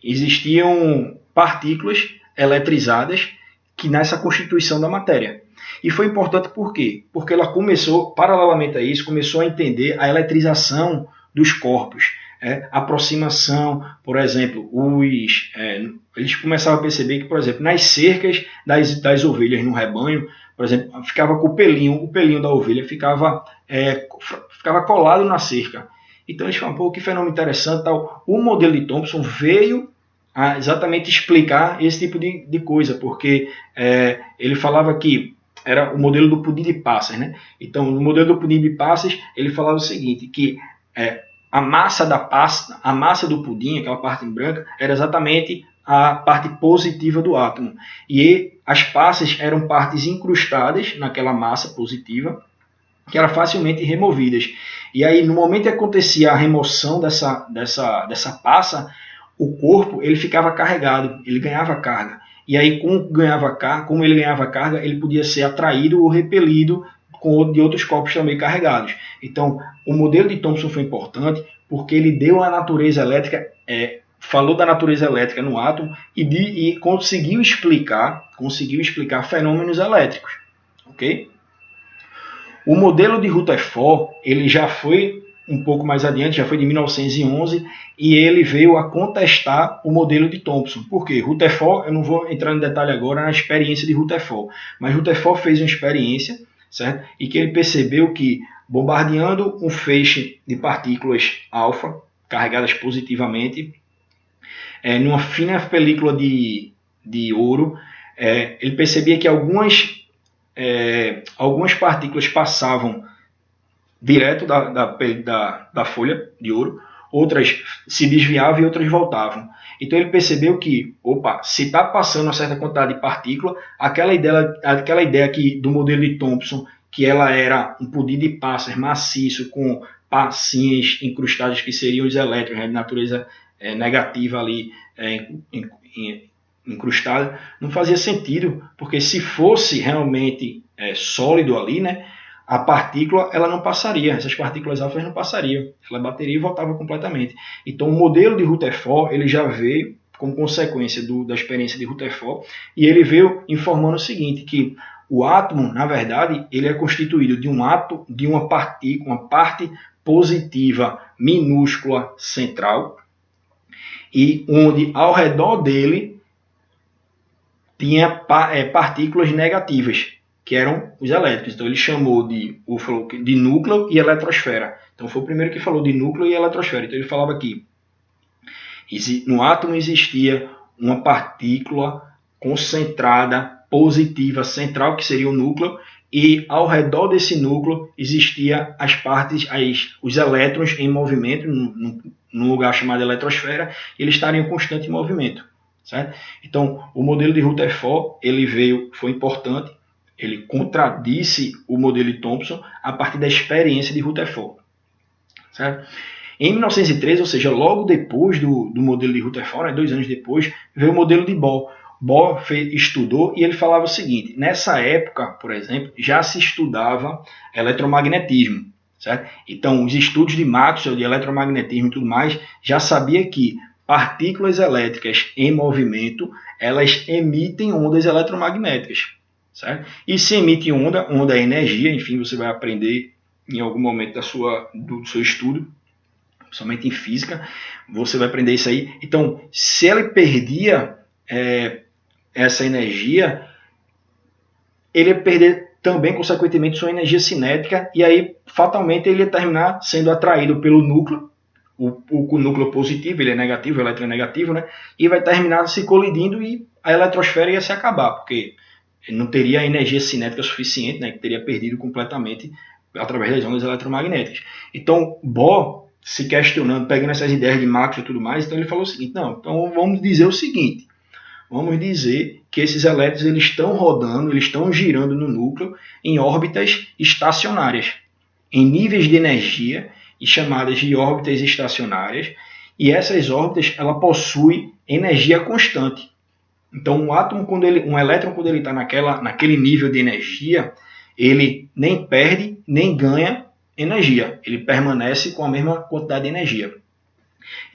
existiam partículas eletrizadas que nessa constituição da matéria. E foi importante por quê? Porque ela começou, paralelamente a isso, começou a entender a eletrização dos corpos. Aproximação, por exemplo, eles começaram a perceber que, por exemplo, nas cercas das ovelhas no rebanho, por exemplo, ficava com o pelinho da ovelha ficava colado na cerca. Então eles falaram, que fenômeno interessante. Tal. O modelo de Thomson veio a exatamente explicar esse tipo de coisa, porque ele falava que era o modelo do pudim de passas, né? Então, no modelo do pudim de passas, ele falava o seguinte, que a massa do pudim, aquela parte branca, era exatamente a parte positiva do átomo. E as passas eram partes incrustadas naquela massa positiva, que eram facilmente removidas. E aí, no momento que acontecia a remoção dessa passa, o corpo ele ficava carregado, ele ganhava carga. E aí, como ele ganhava carga, ele podia ser atraído ou repelido de outros corpos também carregados. Então, o modelo de Thomson foi importante porque ele deu a natureza elétrica, falou da natureza elétrica no átomo e conseguiu explicar fenômenos elétricos. Ok? O modelo de Rutherford, ele já foi um pouco mais adiante, já foi de 1911, e ele veio a contestar o modelo de Thomson. Por quê? Rutherford, eu não vou entrar em detalhe agora na experiência de Rutherford, mas Rutherford fez uma experiência, certo? E que ele percebeu que, bombardeando um feixe de partículas alfa, carregadas positivamente, numa fina película de ouro, ele percebia que algumas partículas passavam direto da folha de ouro, outras se desviavam e outras voltavam. Então ele percebeu que, se está passando uma certa quantidade de partícula, aquela ideia aqui do modelo de Thomson, que ela era um pudim de passas maciço com passinhas incrustadas que seriam os elétrons, de natureza negativa ali incrustada, não fazia sentido, porque se fosse realmente sólido ali, né, a partícula ela não passaria, essas partículas alfas não passariam, ela bateria e voltava completamente. Então o modelo de Rutherford ele já veio como consequência da experiência de Rutherford, e ele veio informando o seguinte, que o átomo, na verdade, ele é constituído de uma partícula, uma parte positiva minúscula central, e onde ao redor dele tinha partículas negativas, que eram os elétrons. Então ele chamou de núcleo e eletrosfera. Então foi o primeiro que falou de núcleo e eletrosfera. Então ele falava que no átomo existia uma partícula concentrada, positiva, central, que seria o núcleo, e ao redor desse núcleo existia os elétrons em movimento, num lugar chamado eletrosfera, e eles estariam em constante movimento. Certo? Então o modelo de Rutherford foi importante. Ele contradisse o modelo de Thomson a partir da experiência de Rutherford. Certo? Em 1913, ou seja, logo depois do modelo de Rutherford, 2 anos depois, veio o modelo de Bohr. Bohr estudou e ele falava o seguinte, nessa época, por exemplo, já se estudava eletromagnetismo. Certo? Então, os estudos de Maxwell, de eletromagnetismo e tudo mais, já sabia que partículas elétricas em movimento, elas emitem ondas eletromagnéticas. Certo? E se emite onda é energia, enfim, você vai aprender em algum momento do seu estudo, principalmente em física, você vai aprender isso aí. Então, se ele perdia essa energia, ele ia perder também, consequentemente, sua energia cinética, e aí, fatalmente, ele ia terminar sendo atraído pelo núcleo, o núcleo positivo, ele é negativo, o elétron é negativo, né? E vai terminar se colidindo e a eletrosfera ia se acabar, porque não teria energia cinética suficiente, né, que teria perdido completamente através das ondas eletromagnéticas. Então, Bohr, se questionando, pegando essas ideias de Maxwell e tudo mais, então ele falou o seguinte, então vamos dizer o seguinte, vamos dizer que esses elétrons eles estão rodando, eles estão girando no núcleo em órbitas estacionárias, em níveis de energia, e chamadas de órbitas estacionárias, e essas órbitas ela possui energia constante. Então, um elétron, quando ele está naquele nível de energia, ele nem perde, nem ganha energia. Ele permanece com a mesma quantidade de energia.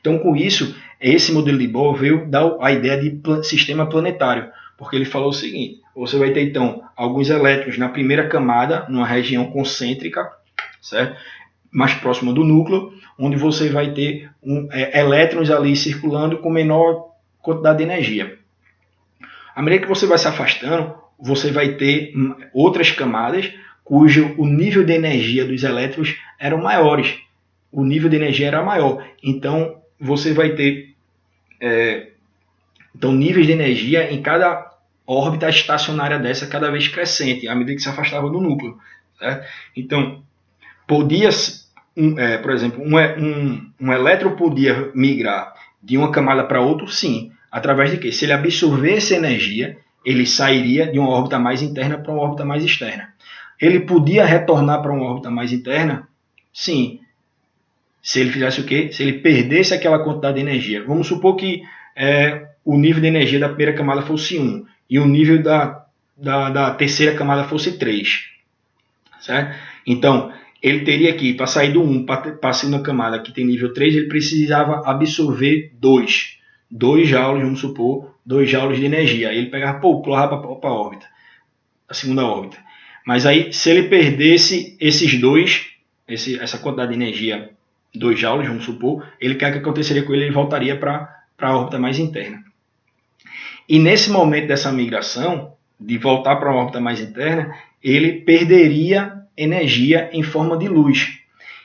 Então, com isso, esse modelo de Bohr veio dar a ideia de sistema planetário, porque ele falou o seguinte: você vai ter, então, alguns elétrons na primeira camada, numa região concêntrica, certo? Mais próxima do núcleo, onde você vai ter elétrons ali circulando com menor quantidade de energia. À medida que você vai se afastando, você vai ter outras camadas cujo o nível de energia dos elétrons eram maiores. O nível de energia era maior. Então, você vai ter níveis de energia em cada órbita estacionária dessa, cada vez crescente, à medida que se afastava do núcleo. Certo? Então, por exemplo, um elétron podia migrar de uma camada para outra, sim. Através de quê? Se ele absorvesse energia, ele sairia de uma órbita mais interna para uma órbita mais externa. Ele podia retornar para uma órbita mais interna? Sim. Se ele fizesse o quê? Se ele perdesse aquela quantidade de energia. Vamos supor que o nível de energia da primeira camada fosse 1 e o nível da terceira camada fosse 3. Certo? Então, ele teria que, para sair do 1 para a segunda camada que tem nível 3, ele precisava absorver 2 joules, vamos supor, 2 joules de energia. Aí ele pegava, pulava para a órbita, a segunda órbita. Mas aí, se ele perdesse esses 2, essa quantidade de energia, 2 joules, vamos supor, o que aconteceria com ele? Ele voltaria para a órbita mais interna. E nesse momento dessa migração, de voltar para a órbita mais interna, ele perderia energia em forma de luz.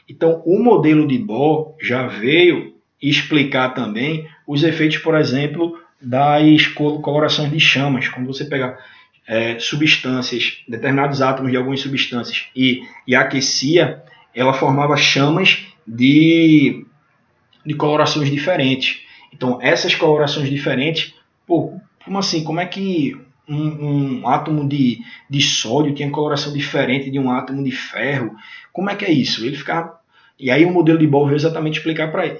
Então, o modelo de Bohr já veio explicar também os efeitos, por exemplo, das colorações de chamas. Quando você pega substâncias, determinados átomos de algumas substâncias e aquecia, ela formava chamas de colorações diferentes. Então, essas colorações diferentes, como assim? Como é que um átomo de sódio tinha coloração diferente de um átomo de ferro? Como é que é isso? Ele ficava... E aí o modelo de Bohr veio exatamente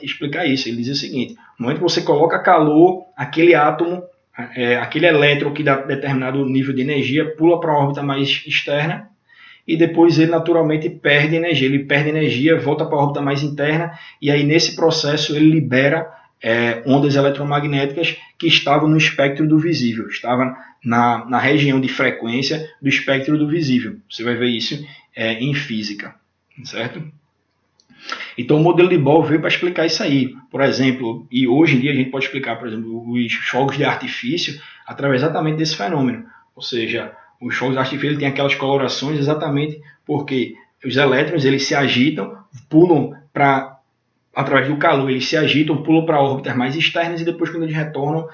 explicar isso. Ele dizia o seguinte: no momento que você coloca calor, aquele átomo, aquele elétron que dá determinado nível de energia, pula para a órbita mais externa e depois ele naturalmente perde energia. Ele perde energia, volta para a órbita mais interna e aí nesse processo ele libera ondas eletromagnéticas que estavam no espectro do visível, estavam na região de frequência do espectro do visível. Você vai ver isso em física, certo? Então o modelo de Bohr veio para explicar isso aí. Por exemplo, e hoje em dia a gente pode explicar, por exemplo, os fogos de artifício através exatamente desse fenômeno. Ou seja, os fogos de artifício têm aquelas colorações exatamente porque os elétrons eles se agitam, pulam através do calor, eles se agitam, pulam para órbitas mais externas e depois quando eles retornam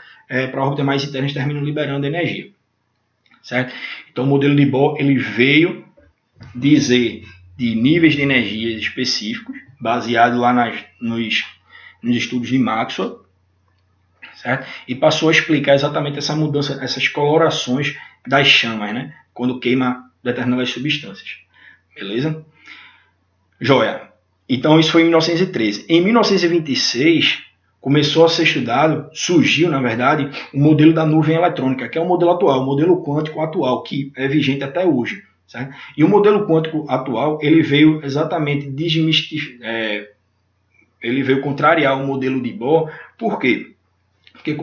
para órbitas mais internas terminam liberando energia. Certo? Então o modelo de Bohr ele veio dizer de níveis de energia específicos, baseado lá nos estudos de Maxwell, certo? E passou a explicar exatamente essa mudança, essas colorações das chamas, né? Quando queima determinadas substâncias. Beleza? Joia. Então isso foi em 1913. Em 1926, começou a ser estudado, surgiu, na verdade, o modelo da nuvem eletrônica, que é o modelo atual, o modelo quântico atual, que é vigente até hoje. Certo? E o modelo quântico atual ele veio exatamente ele veio contrariar o modelo de Bohr. Por quê? Porque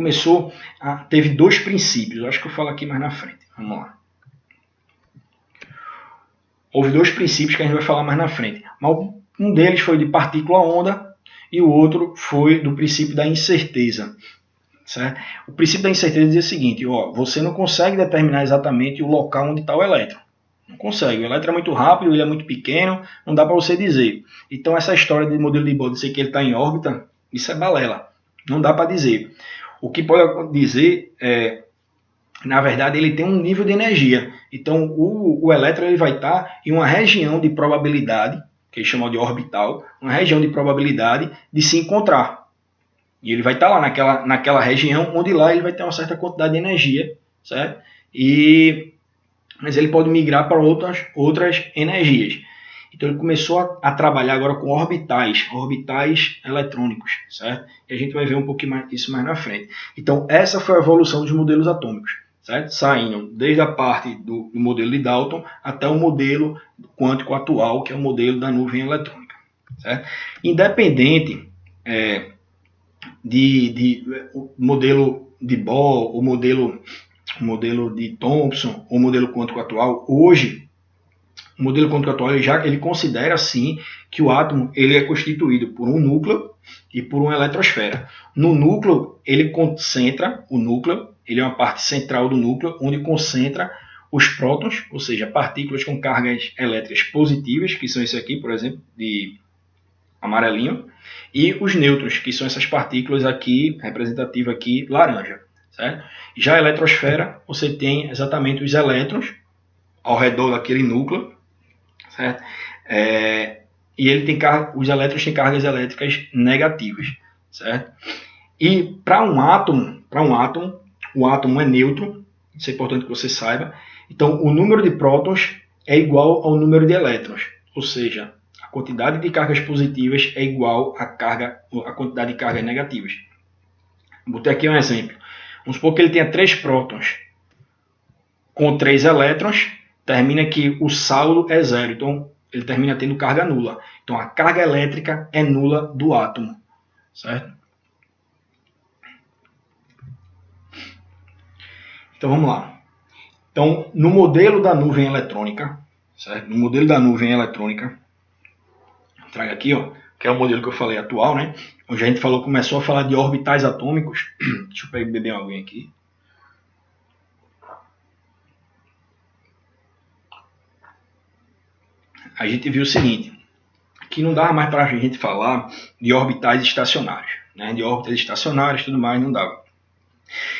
teve 2 princípios. Eu acho que eu falo aqui mais na frente. Vamos lá. Houve 2 princípios que a gente vai falar mais na frente. Mas um deles foi de partícula-onda e o outro foi do princípio da incerteza. Certo? O princípio da incerteza dizia o seguinte: você não consegue determinar exatamente o local onde está o elétron. Não consegue. O elétron é muito rápido, ele é muito pequeno, não dá para você dizer. Então essa história de modelo de Bohr dizer que ele está em órbita, isso é balela. Não dá para dizer. O que pode dizer na verdade, ele tem um nível de energia. Então o elétron ele vai estar em uma região de probabilidade, que eles chamam de orbital, uma região de probabilidade de se encontrar. E ele vai estar lá naquela região, onde lá ele vai ter uma certa quantidade de energia, certo? Mas ele pode migrar para outras energias. Então ele começou a trabalhar agora com orbitais eletrônicos, certo? E a gente vai ver um pouquinho isso mais na frente. Então essa foi a evolução dos modelos atômicos. certo? Saindo desde a parte do modelo de Dalton até o modelo quântico atual, que é o modelo da nuvem eletrônica, certo? Independente de modelo de Bohr, o modelo de Thomson, o modelo quântico atual, hoje o modelo quântico atual ele considera sim que o átomo ele é constituído por um núcleo e por uma eletrosfera. No núcleo, ele concentra o núcleo, ele é uma parte central do núcleo, onde concentra os prótons, ou seja, partículas com cargas elétricas positivas, que são esse aqui, por exemplo, de amarelinho, e os nêutrons, que são essas partículas aqui, representativa aqui, laranja. Certo? Já a eletrosfera, você tem exatamente os elétrons ao redor daquele núcleo, certo? E ele tem os elétrons têm cargas elétricas negativas, certo? E para um átomo, o átomo é neutro, isso é importante que você saiba. Então, o número de prótons é igual ao número de elétrons, ou seja, a quantidade de cargas positivas é igual à quantidade de cargas negativas. Vou botar aqui um exemplo. Vamos supor que ele tenha 3 prótons com 3 elétrons, termina que o saldo é 0, então ele termina tendo carga nula. Então a carga elétrica é nula do átomo, certo? Então vamos lá. Então no modelo da nuvem eletrônica, certo? No modelo da nuvem eletrônica, traga aqui, ó, que é o modelo que eu falei atual, né? Onde a gente começou a falar de orbitais atômicos. Deixa eu beber uma aguinha aqui. A gente viu o seguinte, que não dava mais para a gente falar de orbitais estacionários, né? De órbitas estacionárias e tudo mais, não dava.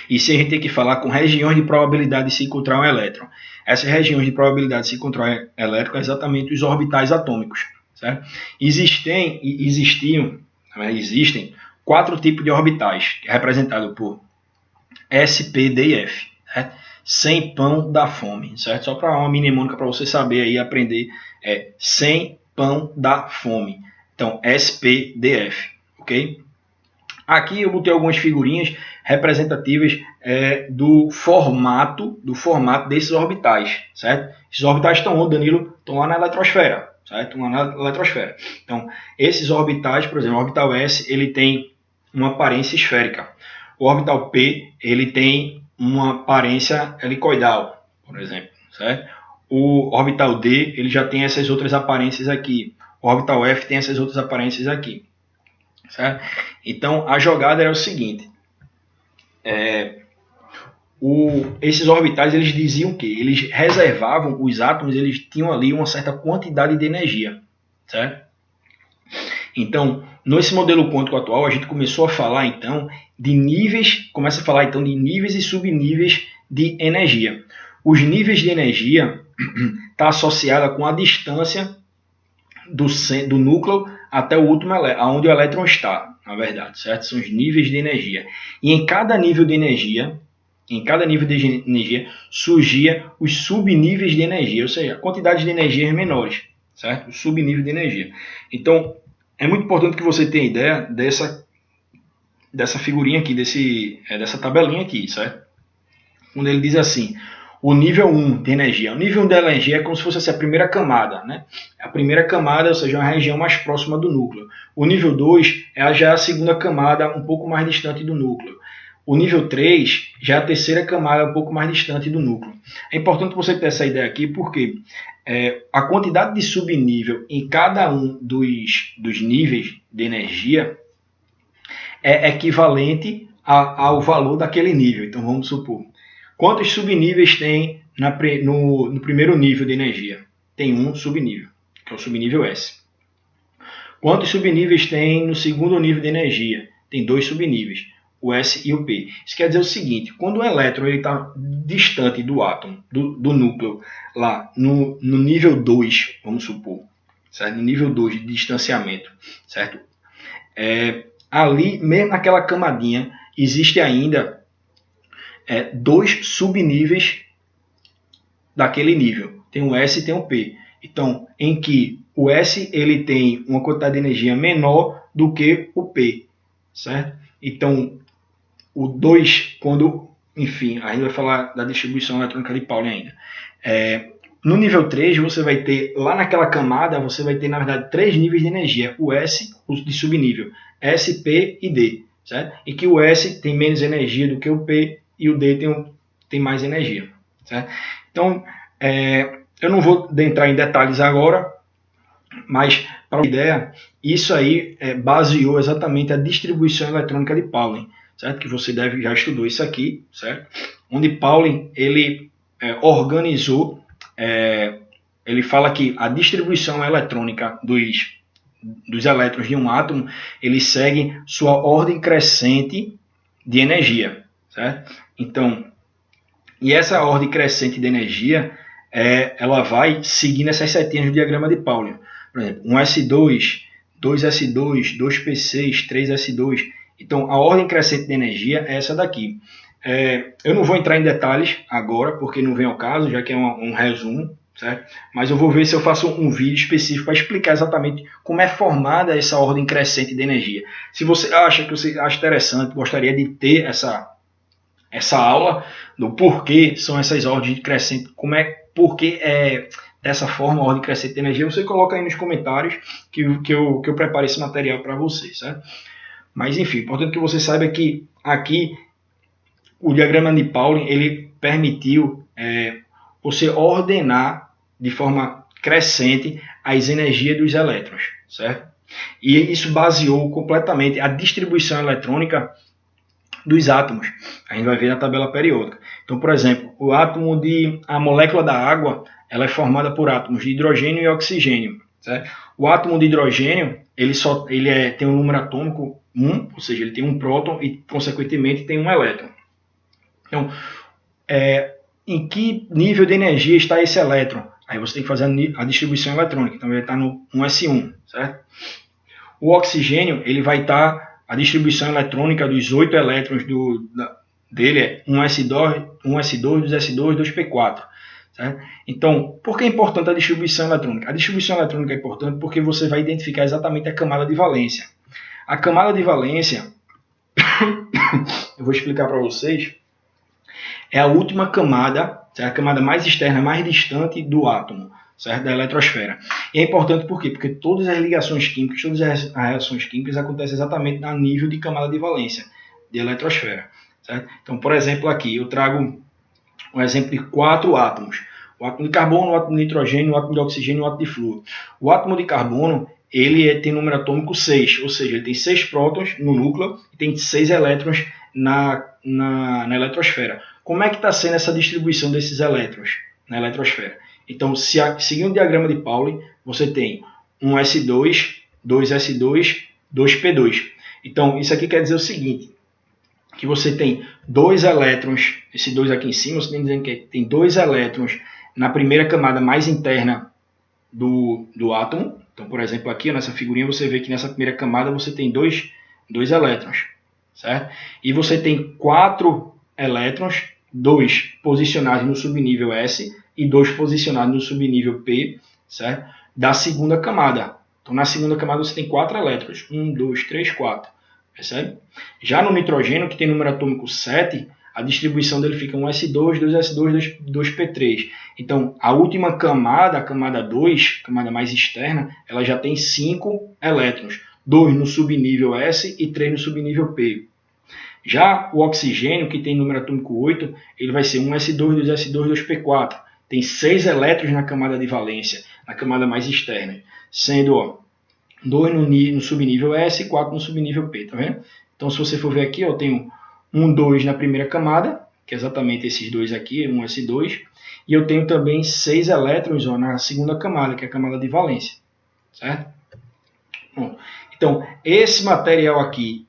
E se a gente tem que falar com regiões de probabilidade de se encontrar um elétron. Essas regiões de probabilidade de se encontrar um elétron é exatamente os orbitais atômicos, certo? Existem 4 tipos de orbitais, que é representado por S, P, D e F, certo? Sem pão da fome, certo? Só para uma mnemônica para você saber aí, aprender, sem pão da fome. Então, S, P, D, F, ok? Aqui eu botei algumas figurinhas representativas do formato desses orbitais, certo? Esses orbitais estão onde, Danilo? Estão lá na eletrosfera, certo? Estão lá na eletrosfera. Então, esses orbitais, por exemplo, o orbital S, ele tem uma aparência esférica. O orbital P, ele tem uma aparência helicoidal, por exemplo, certo? O orbital D, ele já tem essas outras aparências aqui. O orbital F tem essas outras aparências aqui, certo? Então, a jogada era o seguinte. Esses orbitais, eles diziam que eles reservavam, os átomos, eles tinham ali uma certa quantidade de energia, certo? Então, nesse modelo quântico atual, a gente começou a falar, então, de níveis e subníveis de energia. Os níveis de energia está associada com a distância do núcleo até o último aonde o elétron está, na verdade, certo? São os níveis de energia. E em cada nível de energia, surgia os subníveis de energia, ou seja, a quantidade de energias menores, certo? O subnível de energia. Então, é muito importante que você tenha ideia dessa figurinha aqui, dessa tabelinha aqui, certo? Quando ele diz assim, o nível 1 de energia. O nível 1 de energia é como se fosse a primeira camada, né? A primeira camada, ou seja, uma região mais próxima do núcleo. O nível 2 já é a segunda camada, um pouco mais distante do núcleo. O nível 3 já é a terceira camada, um pouco mais distante do núcleo. É importante você ter essa ideia aqui, porque a quantidade de subnível em cada um dos níveis de energia é equivalente ao valor daquele nível. Então, vamos supor, quantos subníveis tem no primeiro nível de energia? Tem um subnível, que é o subnível S. Quantos subníveis tem no segundo nível de energia? Tem 2 subníveis, o S e o P. Isso quer dizer o seguinte, quando o elétron está distante do átomo, do núcleo, lá no nível 2, vamos supor, certo? No nível 2 de distanciamento, certo? Ali, mesmo naquela camadinha, existe ainda 2 subníveis daquele nível. Tem o S e tem o P. Então, em que o S ele tem uma quantidade de energia menor do que o P, certo? Então, o 2, quando enfim, a gente vai falar da distribuição eletrônica de Pauling ainda. No nível 3, você vai ter, lá naquela camada, você vai ter, na verdade, 3 níveis de energia. O S, o de subnível, S, P e D, certo? E que o S tem menos energia do que o P e o D tem mais energia, certo? Então, eu não vou entrar em detalhes agora, mas, para uma ideia, isso aí baseou exatamente a distribuição eletrônica de Pauling, certo? Que você já estudou isso aqui, certo? Onde Pauling, ele organizou, ele fala que a distribuição eletrônica dos elétrons de um átomo, eles seguem sua ordem crescente de energia, certo? Então, e essa ordem crescente de energia, ela vai seguindo essas setinhas do diagrama de Pauling. Por exemplo, 1s2, 2s2, 2p6, 3s2. Então, a ordem crescente de energia é essa daqui. Eu não vou entrar em detalhes agora, porque não vem ao caso, já que é um resumo, certo? Mas eu vou ver se eu faço um vídeo específico para explicar exatamente como é formada essa ordem crescente de energia. Se você acha interessante, gostaria de ter essa aula do porquê são essas ordens crescentes, porquê dessa forma a ordem crescente de energia, você coloca aí nos comentários que eu prepare esse material para vocês, certo? Mas enfim, importante que você saiba que aqui o diagrama de Pauling, ele permitiu você ordenar de forma crescente as energias dos elétrons, certo? E isso baseou completamente a distribuição eletrônica dos átomos. A gente vai ver na tabela periódica. Então, por exemplo, a molécula da água, ela é formada por átomos de hidrogênio e oxigênio, certo? O átomo de hidrogênio, ele tem um número atômico 1, ou seja, ele tem um próton e, consequentemente, tem um elétron. Então, em que nível de energia está esse elétron? Aí você tem que fazer a distribuição eletrônica. Então, ele está no 1s1, certo? O oxigênio, ele vai estar... A distribuição eletrônica dos 8 elétrons dele é 1s2, 2s2, 2p4. Certo? Então, por que é importante a distribuição eletrônica? A distribuição eletrônica é importante porque você vai identificar exatamente a camada de valência. A camada de valência, eu vou explicar para vocês, é a última camada, é a camada mais externa, mais distante do átomo, certo? Da eletrosfera. E é importante por quê? Porque todas as ligações químicas, todas as reações químicas acontecem exatamente a nível de camada de valência, de eletrosfera. Certo? Então, por exemplo, aqui eu trago um exemplo de 4 átomos. O átomo de carbono, o átomo de nitrogênio, o átomo de oxigênio e o átomo de flúor. O átomo de carbono, ele tem número atômico 6, ou seja, ele tem 6 prótons no núcleo e tem 6 elétrons na eletrosfera. Como é que está sendo essa distribuição desses elétrons na eletrosfera? Então, seguindo o diagrama de Pauling, você tem 1s2, 2s2, 2p2. Então, isso aqui quer dizer o seguinte, que você tem 2 elétrons, esse 2 aqui em cima, você tem dizendo que tem 2 elétrons na primeira camada mais interna do átomo. Então, por exemplo, aqui nessa figurinha você vê que nessa primeira camada você tem 2 elétrons, certo? E você tem 4 elétrons, 2 posicionados no subnível S e 2 posicionados no subnível P, certo? Da segunda camada. Então, na segunda camada você tem 4 elétrons. 1, 2, 3, 4. Percebe? Já no nitrogênio, que tem número atômico 7, a distribuição dele fica 1s2, 2s2, 2p3. Então, a última camada, a camada 2, camada mais externa, ela já tem 5 elétrons. 2 no subnível S e 3 no subnível P. Já o oxigênio, que tem número atômico 8, ele vai ser 1s2, 2s2, 2p4. Tem 6 elétrons na camada de valência, na camada mais externa, sendo 2 no subnível S e 4 no subnível P, tá vendo? Então, se você for ver aqui, eu tenho 1, 2 na primeira camada, que é exatamente esses dois aqui, 1s2, e eu tenho também 6 elétrons na segunda camada, que é a camada de valência, certo? Bom, então, esse material aqui,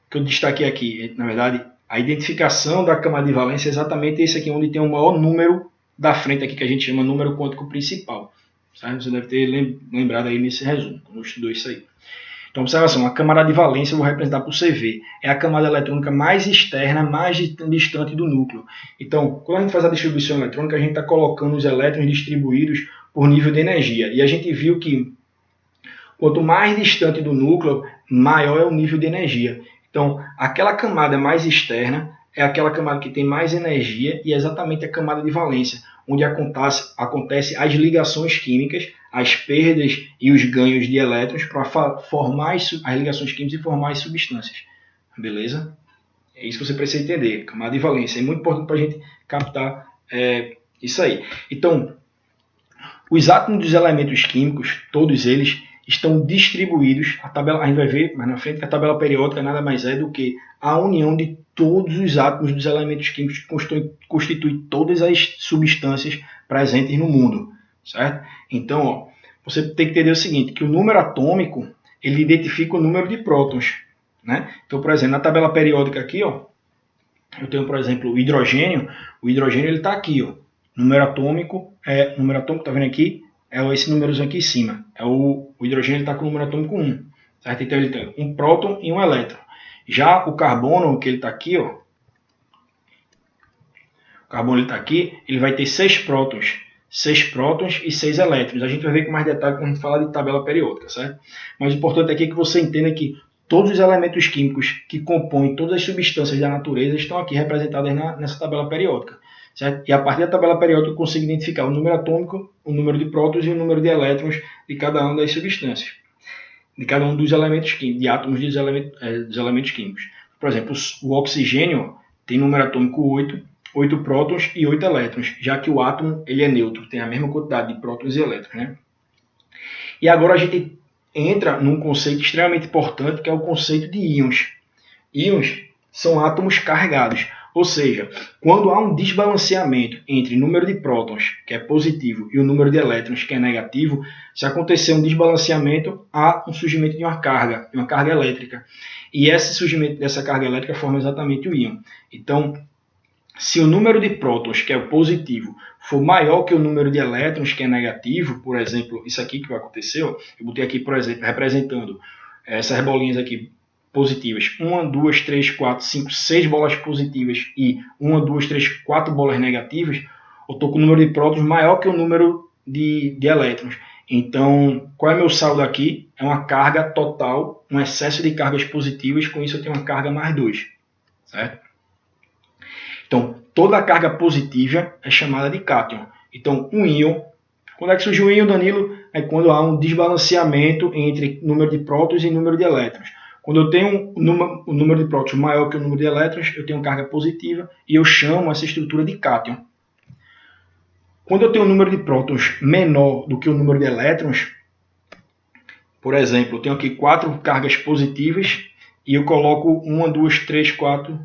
que eu destaquei aqui, na verdade, a identificação da camada de valência é exatamente esse aqui, onde tem o maior número da frente aqui, que a gente chama número quântico principal. Certo? Você deve ter lembrado aí nesse resumo, quando estudou isso aí. Então, observação, a camada de valência eu vou representar por CV. É a camada eletrônica mais externa, mais distante do núcleo. Então, quando a gente faz a distribuição eletrônica, a gente está colocando os elétrons distribuídos por nível de energia. E a gente viu que quanto mais distante do núcleo, maior é o nível de energia. Então, aquela camada mais externa, é aquela camada que tem mais energia e é exatamente a camada de valência, onde acontece as ligações químicas, as perdas e os ganhos de elétrons para formar as ligações químicas e formar as substâncias. Beleza? É isso que você precisa entender, camada de valência. É muito importante para a gente captar isso aí. Então, os átomos dos elementos químicos, todos eles, estão distribuídos. A gente vai ver mais na frente que a tabela periódica nada mais é do que a união de todos os átomos dos elementos químicos que constituem todas as substâncias presentes no mundo. Certo? Então, ó, você tem que entender o seguinte, que o número atômico ele identifica o número de prótons. Né? Então, por exemplo, na tabela periódica aqui, ó, eu tenho, por exemplo, o hidrogênio. O hidrogênio ele está aqui, ó. Número atômico, tá vendo aqui? É esse númerozinho aqui em cima. O hidrogênio está com o número atômico 1. Certo? Então ele tem um próton e um elétron. Já o carbono, que ele está aqui, ó. O carbono está aqui, ele vai ter 6 prótons. 6 prótons e 6 elétrons. A gente vai ver com mais detalhe quando a gente falar de tabela periódica, certo? Mas o importante aqui é que você entenda que todos os elementos químicos que compõem todas as substâncias da natureza estão aqui representadas nessa tabela periódica. Certo? E a partir da tabela periódica eu consigo identificar o número atômico, o número de prótons e o número de elétrons de cada uma das substâncias. De cada um dos elementos químicos, de átomos dos elementos químicos. Por exemplo, o oxigênio tem número atômico 8 prótons e 8 elétrons, já que o átomo ele é neutro, tem a mesma quantidade de prótons e elétrons. Né? E agora a gente entra num conceito extremamente importante, que é o conceito de íons. Íons são átomos carregados, ou seja, quando há um desbalanceamento entre o número de prótons, que é positivo, e o número de elétrons, que é negativo, se acontecer um desbalanceamento, há um surgimento de uma carga elétrica. E esse surgimento dessa carga elétrica forma exatamente o íon. Então, se o número de prótons, que é o positivo, for maior que o número de elétrons, que é negativo, por exemplo, isso aqui que vai acontecer, ó, eu botei aqui, por exemplo, representando essas bolinhas aqui positivas, 1, 2, 3, 4, 5, 6 bolas positivas e 1, 2, 3, 4 bolas negativas, eu estou com o número de prótons maior que o número de elétrons. Então, qual é meu saldo aqui? É uma carga total, um excesso de cargas positivas, com isso eu tenho uma carga mais 2, certo? Então, toda a carga positiva é chamada de cátion. Então, um íon, quando é que surgiu o íon, Danilo? É quando há um desbalanceamento entre número de prótons e número de elétrons. Quando eu tenho um número de prótons maior que o número de elétrons, eu tenho carga positiva e eu chamo essa estrutura de cátion. Quando eu tenho um número de prótons menor do que o número de elétrons, por exemplo, eu tenho aqui 4 cargas positivas e eu coloco 1, 2, 3, 4,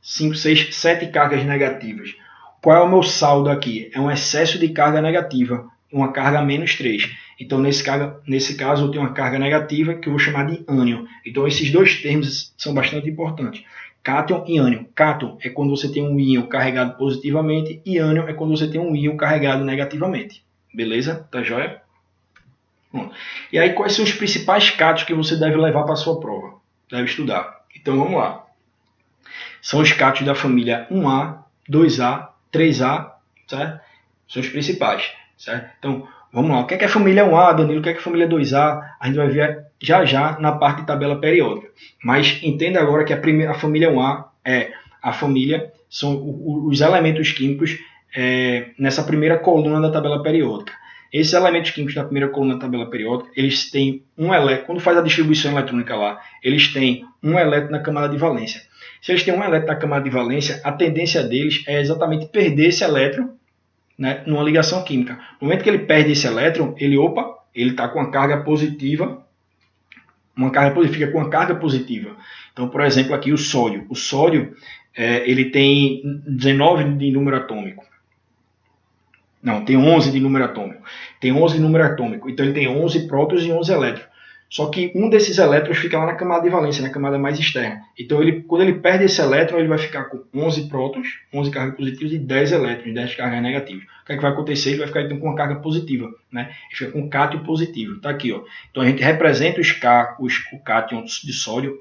5, 6, 7 cargas negativas. Qual é o meu saldo aqui? É um excesso de carga negativa, uma carga menos 3. Então, nesse caso, eu tenho uma carga negativa que eu vou chamar de ânion. Então, esses dois termos são bastante importantes. Cátion e ânion. Cátion é quando você tem um íon carregado positivamente e ânion é quando você tem um íon carregado negativamente. Beleza? Tá joia? Bom, e aí, quais são os principais cátions que você deve levar para a sua prova? Deve estudar. Então, vamos lá. São os cátions da família 1A, 2A, 3A, certo? São os principais, certo? Então, vamos lá. O que é a família 1A, Danilo? O que é a família 2A? A gente vai ver já na parte de tabela periódica. Mas entenda agora que a família 1A é a família, são os elementos químicos nessa primeira coluna da tabela periódica. Esses elementos químicos da primeira coluna da tabela periódica, eles têm um elétron, quando faz a distribuição eletrônica lá, eles têm um elétron na camada de valência. Se eles têm um elétron na camada de valência, a tendência deles é exatamente perder esse elétron, né, numa ligação química. No momento que ele perde esse elétron, ele está com uma carga positiva, fica com uma carga positiva. Então, por exemplo, aqui o sódio. O sódio ele tem 19 de número atômico. Não, tem 11 de número atômico. Tem 11 de número atômico. Então, ele tem 11 prótons e 11 elétrons. Só que um desses elétrons fica lá na camada de valência, na camada mais externa. Então, quando ele perde esse elétron, ele vai ficar com 11 prótons, 11 cargas positivas e 10 elétrons, 10 cargas negativas. O que é que vai acontecer? Ele vai ficar então, com uma carga positiva, né? Ele fica com um cátion positivo. Tá aqui, ó. Então, a gente representa o cátion de sódio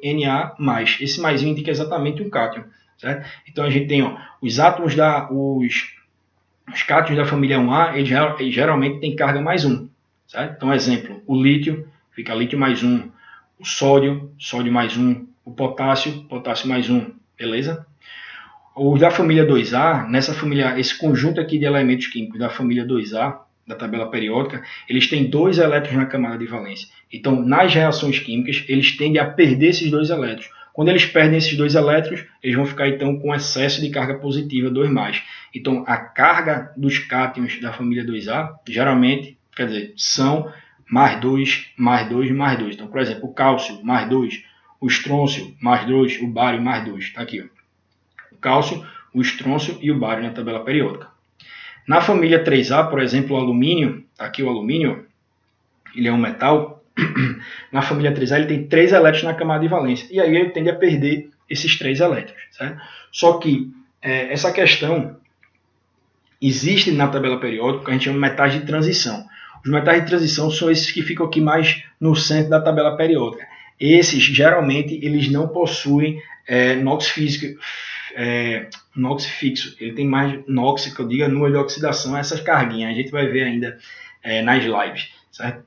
Na+. Esse mais indica exatamente um cátion, certo? Então, a gente tem ó, os átomos os cátions da família 1A, eles geralmente têm carga mais 1, certo? Então, exemplo, o lítio, fica lítio mais 1, o sódio mais 1, o potássio mais 1, beleza? Os da família 2A, nessa família, esse conjunto aqui de elementos químicos da família 2A, da tabela periódica, eles têm 2 elétrons na camada de valência. Então, nas reações químicas, eles tendem a perder esses 2 elétrons. Quando eles perdem esses 2 elétrons, eles vão ficar então com excesso de carga positiva 2+. Então, a carga dos cátions da família 2A, geralmente, quer dizer, são +2, +2, +2. Então, por exemplo, o cálcio, +2, o estrôncio, +2, o bário, +2. Está aqui, ó. O cálcio, o estrôncio e o bário na tabela periódica. Na família 3A, por exemplo, o alumínio, tá aqui o alumínio, ele é um metal. Na família 3A ele tem 3 elétrons na camada de valência, e aí ele tende a perder esses 3 elétrons. Certo? Só que essa questão existe na tabela periódica, que a gente chama de metais de transição. Os metais de transição são esses que ficam aqui mais no centro da tabela periódica. Esses, geralmente, eles não possuem NOx físico, NOx fixo. Ele tem mais NOx, que eu digo, número de oxidação, essas carguinhas. A gente vai ver ainda nas lives, certo?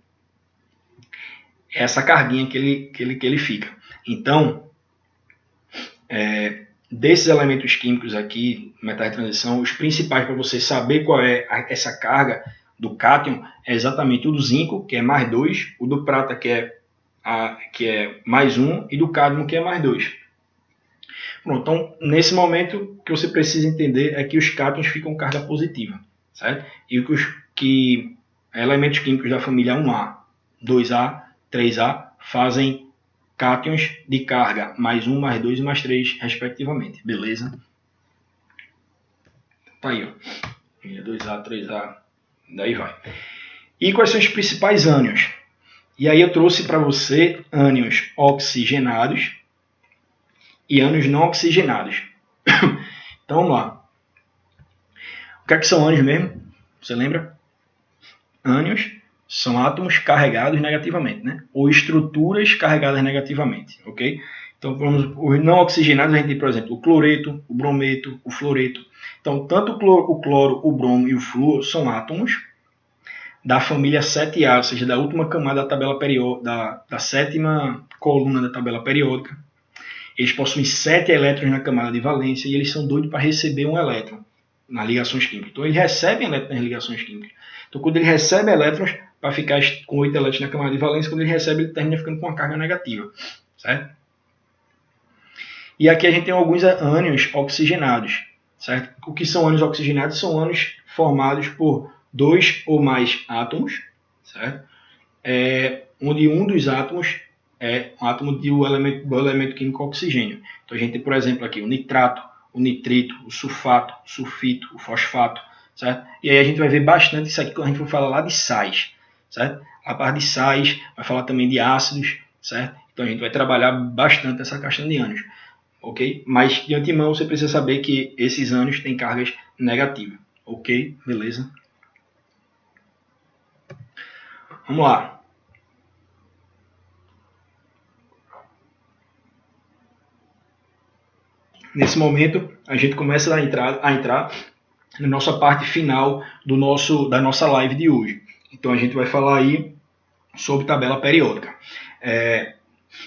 Essa carguinha que ele fica. Então, desses elementos químicos aqui, metais de transição, os principais para você saber qual é essa carga do cátion é exatamente o do zinco, que é +2, o do prata, que é +1, e do cádmio, que é +2. Pronto, então, nesse momento, o que você precisa entender é que os cátions ficam com carga positiva, certo? E que elementos químicos da família 1A, 2A, 3A fazem cátions de carga +1, +2 e +3, respectivamente. Beleza? Tá aí, ó. Família 2A, 3A, daí vai. E quais são os principais ânions? E aí eu trouxe para você ânions oxigenados e ânions não oxigenados. Então vamos lá. O que é que são ânions mesmo? Você lembra? Ânions são átomos carregados negativamente, né? Ou estruturas carregadas negativamente, ok? Então, os não oxigenados, a gente tem, por exemplo, o cloreto, o brometo, o fluoreto. Então, tanto o cloro, o bromo e o flúor são átomos da família 7A, ou seja, da última camada da tabela periódica, da sétima coluna da tabela periódica. Eles possuem 7 elétrons na camada de valência e eles são doidos para receber um elétron nas ligações químicas. Então, eles recebem elétrons nas ligações químicas. Então, quando ele recebe elétrons, para ficar com 8 elétrons na camada de valência, quando ele recebe, ele termina ficando com uma carga negativa. Certo? E aqui a gente tem alguns ânions oxigenados. Certo? O que são ânions oxigenados? São ânions formados por 2 ou mais átomos, certo? Onde um dos átomos é um átomo do elemento químico oxigênio. Então a gente tem, por exemplo, aqui o nitrato, o nitrito, o sulfato, o sulfito, o fosfato, certo? E aí a gente vai ver bastante isso aqui quando a gente for falar lá de sais, certo? A parte de sais, vai falar também de ácidos, certo? Então a gente vai trabalhar bastante essa questão de ânions, ok? Mas de antemão você precisa saber que esses ânions têm cargas negativas, ok? Beleza? Vamos lá. Nesse momento, a gente começa a entrar na nossa parte final da nossa live de hoje. Então, a gente vai falar aí sobre tabela periódica.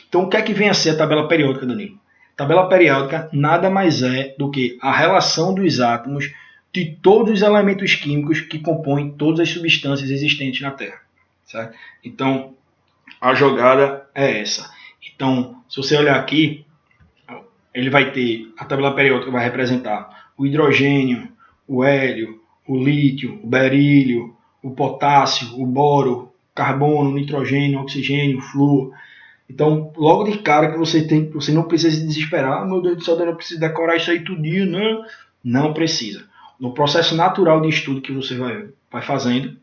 Então, o que é que vem a ser a tabela periódica, Danilo? Tabela periódica nada mais é do que a relação dos átomos de todos os elementos químicos que compõem todas as substâncias existentes na Terra. Certo? Então, a jogada é essa. Então, se você olhar aqui, ele vai ter, a tabela periódica vai representar o hidrogênio, o hélio, o lítio, o berílio, o potássio, o boro, o carbono, o nitrogênio, o oxigênio, o flúor. Então, logo de cara que você não precisa se desesperar, meu Deus do céu, eu preciso decorar isso aí tudinho, não. Não precisa. No processo natural de estudo que você vai fazendo,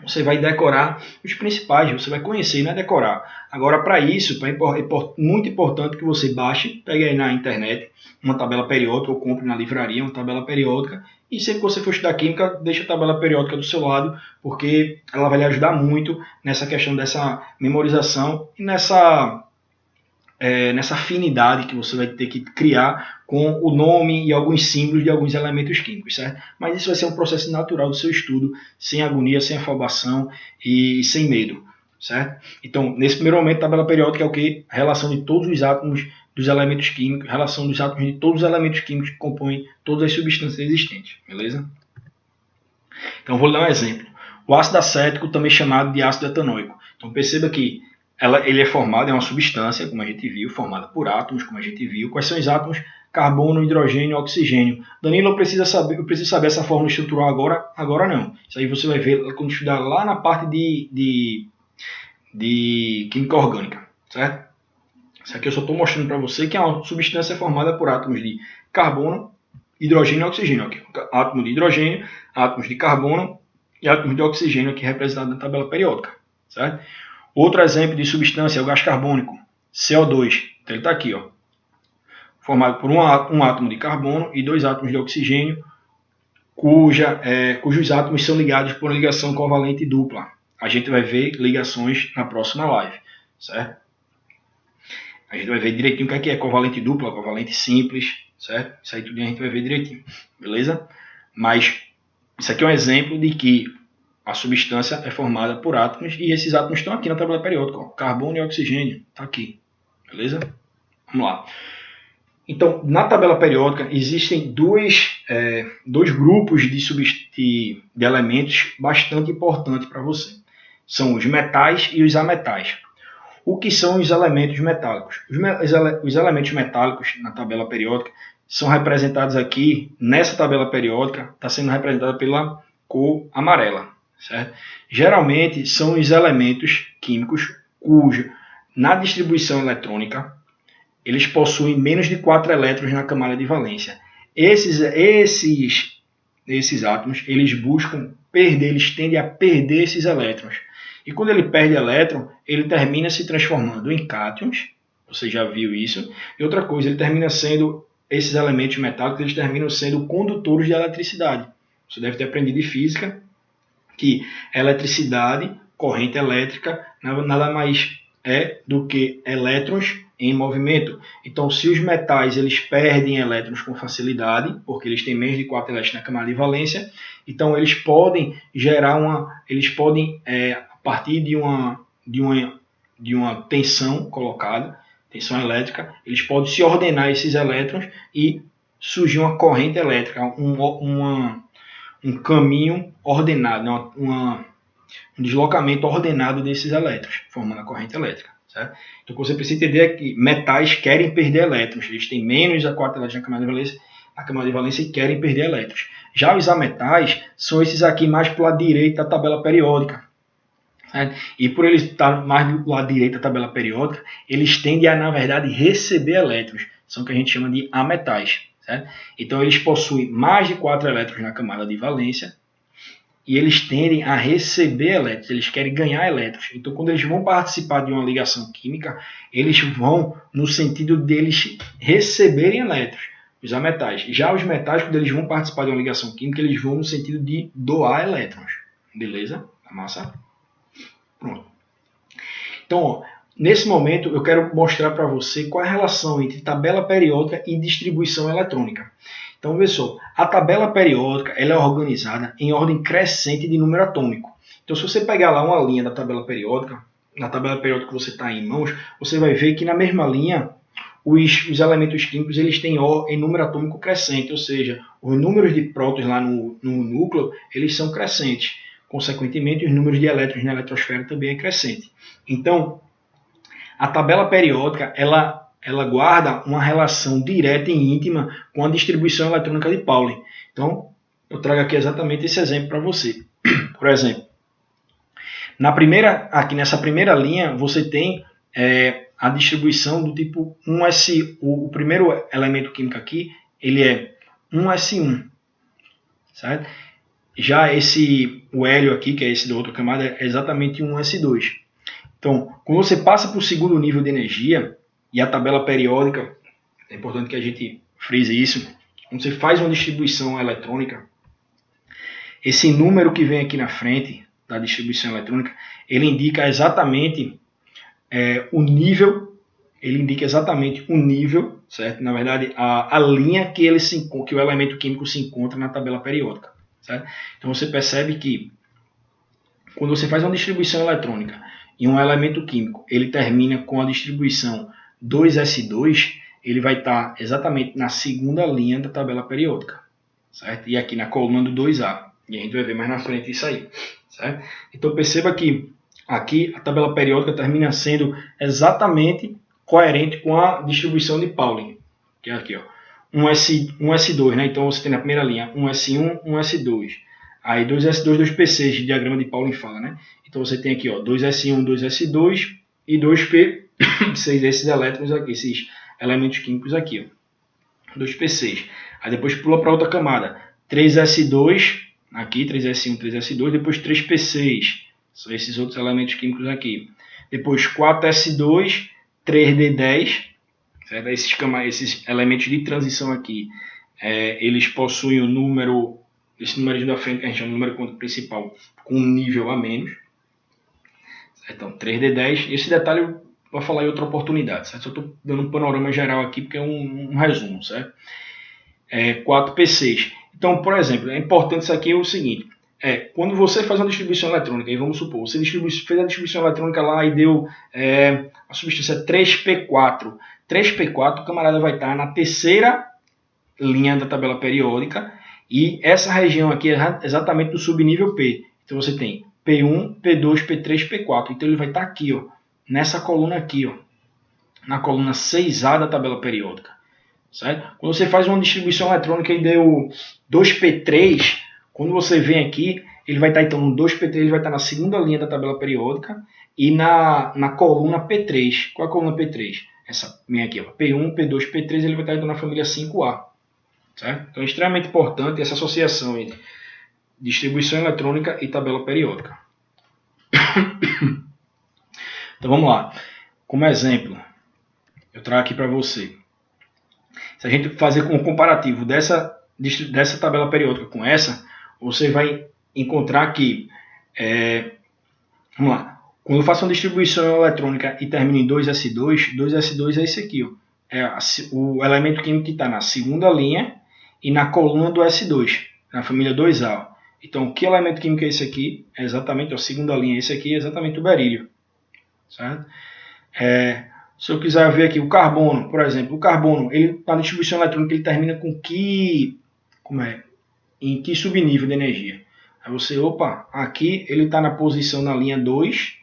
você vai decorar os principais, você vai conhecer, não é decorar. Agora, para isso, é muito importante que você baixe, pegue aí na internet uma tabela periódica ou compre na livraria uma tabela periódica. E sempre que você for estudar química, deixe a tabela periódica do seu lado, porque ela vai lhe ajudar muito nessa questão dessa memorização e nessa afinidade que você vai ter que criar com o nome e alguns símbolos de alguns elementos químicos, certo? Mas isso vai ser um processo natural do seu estudo, sem agonia, sem afobação e sem medo, certo? Então, nesse primeiro momento, a tabela periódica é o que? A relação de todos os átomos dos elementos químicos, relação dos átomos de todos os elementos químicos que compõem todas as substâncias existentes, beleza? Então vou dar um exemplo. O ácido acético, também chamado de ácido etanóico. Então perceba que ele é formado, é uma substância, como a gente viu, formada por átomos, como a gente viu. Quais são os átomos? Carbono, hidrogênio e oxigênio. Danilo, eu preciso saber essa fórmula estrutural agora? Agora não. Isso aí você vai ver quando estudar lá na parte de química orgânica, certo? Isso aqui eu só estou mostrando para você que é uma substância formada por átomos de carbono, hidrogênio e oxigênio. Aqui. Átomo de hidrogênio, átomos de carbono e átomos de oxigênio aqui representados na tabela periódica, certo? Outro exemplo de substância é o gás carbônico, CO2. Então ele está aqui, ó, formado por um átomo de carbono e 2 átomos de oxigênio, cujos átomos são ligados por uma ligação covalente dupla. A gente vai ver ligações na próxima live, certo? A gente vai ver direitinho o que é covalente dupla, covalente simples, certo? Isso aí tudo a gente vai ver direitinho, beleza? Mas isso aqui é um exemplo de que a substância é formada por átomos e esses átomos estão aqui na tabela periódica, ó, carbono e oxigênio, está aqui, beleza? Vamos lá. Então, na tabela periódica existem dois grupos de elementos bastante importantes para você. São os metais e os ametais. O que são os elementos metálicos? Os elementos metálicos na tabela periódica são representados aqui, nessa tabela periódica, está sendo representada pela cor amarela, certo? Geralmente são os elementos químicos cujo, na distribuição eletrônica, eles possuem menos de 4 elétrons na camada de valência. Esses átomos, eles buscam perder, eles tendem a perder esses elétrons. E quando ele perde elétron, ele termina se transformando em cátions, você já viu isso. E outra coisa, ele termina sendo, esses elementos metálicos, eles terminam sendo condutores de eletricidade. Você deve ter aprendido em física que eletricidade, corrente elétrica, nada mais é do que elétrons em movimento. Então, se os metais eles perdem elétrons com facilidade, porque eles têm menos de 4 elétrons na camada de valência, então eles podem gerar a partir de uma tensão colocada, tensão elétrica, eles podem se ordenar esses elétrons e surgir uma corrente elétrica, um caminho ordenado, um deslocamento ordenado desses elétrons, formando a corrente elétrica. Certo? Então, o que você precisa entender é que metais querem perder elétrons. Eles têm menos de 4 elétrons na camada de valência e querem perder elétrons. Já os ametais são esses aqui mais para o lado direito da tabela periódica. Certo? E por eles estar mais do lado direito da tabela periódica, eles tendem a, na verdade, receber elétrons. São o que a gente chama de ametais. Certo? Então, eles possuem mais de 4 elétrons na camada de valência e eles tendem a receber elétrons, eles querem ganhar elétrons. Então, quando eles vão participar de uma ligação química, eles vão no sentido deles receberem elétrons, os ametais. Já os metais, quando eles vão participar de uma ligação química, eles vão no sentido de doar elétrons. Beleza? A massa? Pronto. Então, ó, nesse momento, eu quero mostrar para você qual é a relação entre tabela periódica e distribuição eletrônica. Então, veja só, a tabela periódica ela é organizada em ordem crescente de número atômico. Então, se você pegar lá uma linha da tabela periódica, na tabela periódica que você está em mãos, você vai ver que na mesma linha, os elementos químicos eles têm em número atômico crescente, ou seja, os números de prótons lá no núcleo, eles são crescentes. Consequentemente, os números de elétrons na eletrosfera também é crescente. Então, a tabela periódica, ela guarda uma relação direta e íntima com a distribuição eletrônica de Pauling. Então, eu trago aqui exatamente esse exemplo para você. Por exemplo, aqui nessa primeira linha, você tem a distribuição do tipo 1s. O primeiro elemento químico aqui, ele é 1s1. Certo? Já o hélio aqui, que é esse da outra camada, é exatamente 1s2. Então, quando você passa para o segundo nível de energia, e a tabela periódica, é importante que a gente frise isso, quando você faz uma distribuição eletrônica, esse número que vem aqui na frente da distribuição eletrônica, ele indica exatamente o nível, certo? Na verdade, a linha que o elemento químico se encontra na tabela periódica. Certo? Então você percebe que quando você faz uma distribuição eletrônica e um elemento químico, ele termina com a distribuição 2s2, ele vai estar exatamente na segunda linha da tabela periódica, certo? E aqui na coluna do 2A. E a gente vai ver mais na frente isso aí, certo? Então perceba que aqui a tabela periódica termina sendo exatamente coerente com a distribuição de Pauling, que é aqui, ó, um S2, né? Então você tem na primeira linha um S1, um S2. Aí 2S2, 2P6, de diagrama de Pauling fala, né? Então você tem aqui, ó, 2S1, 2S2 e 2P6, esses elétrons aqui, esses elementos químicos aqui, ó, 2P6. Aí depois pula para outra camada, 3S2, aqui 3S1, 3S2, depois 3P6, são esses outros elementos químicos aqui. Depois 4S2, 3D10, certo? Esses elementos de transição aqui, eles possuem o número, esse número da frente que a gente chama de número quântico principal, com um nível a menos. Certo? Então 3D10, esse detalhe eu vou falar em outra oportunidade, certo? Só estou dando um panorama geral aqui porque é um resumo, certo? 4P6. Então, por exemplo, é importante isso aqui é o seguinte, quando você faz uma distribuição eletrônica, e vamos supor, você fez a distribuição eletrônica lá e deu a substância 3P4. 3P4, o camarada vai estar na terceira linha da tabela periódica, e essa região aqui é exatamente do subnível P. Então você tem P1, P2, P3, P4. Então ele vai estar aqui, ó, nessa coluna aqui, ó, na coluna 6A da tabela periódica. Certo? Quando você faz uma distribuição eletrônica e deu 2P3, quando você vem aqui, ele vai estar então no 2P3, ele vai estar na segunda linha da tabela periódica e na coluna P3. Qual é a coluna P3? Essa minha aqui, ó, P1, P2, P3, ele vai estar então na família 5A. Certo? Então é extremamente importante essa associação entre distribuição eletrônica e tabela periódica. Então vamos lá. Como exemplo, eu trago aqui para você. Se a gente fazer um comparativo dessa tabela periódica com essa, você vai encontrar que, vamos lá, quando eu faço uma distribuição eletrônica e termino em 2S2, 2S2 é esse aqui, ó, o elemento químico que está na segunda linha e na coluna do S2, na família 2A. Então, que elemento químico é esse aqui? É exatamente a segunda linha, esse aqui é exatamente o berílio. Certo? Se eu quiser ver aqui o carbono, por exemplo, o carbono, ele na distribuição eletrônica ele termina com em que subnível de energia? Aí você, aqui ele está na posição na linha 2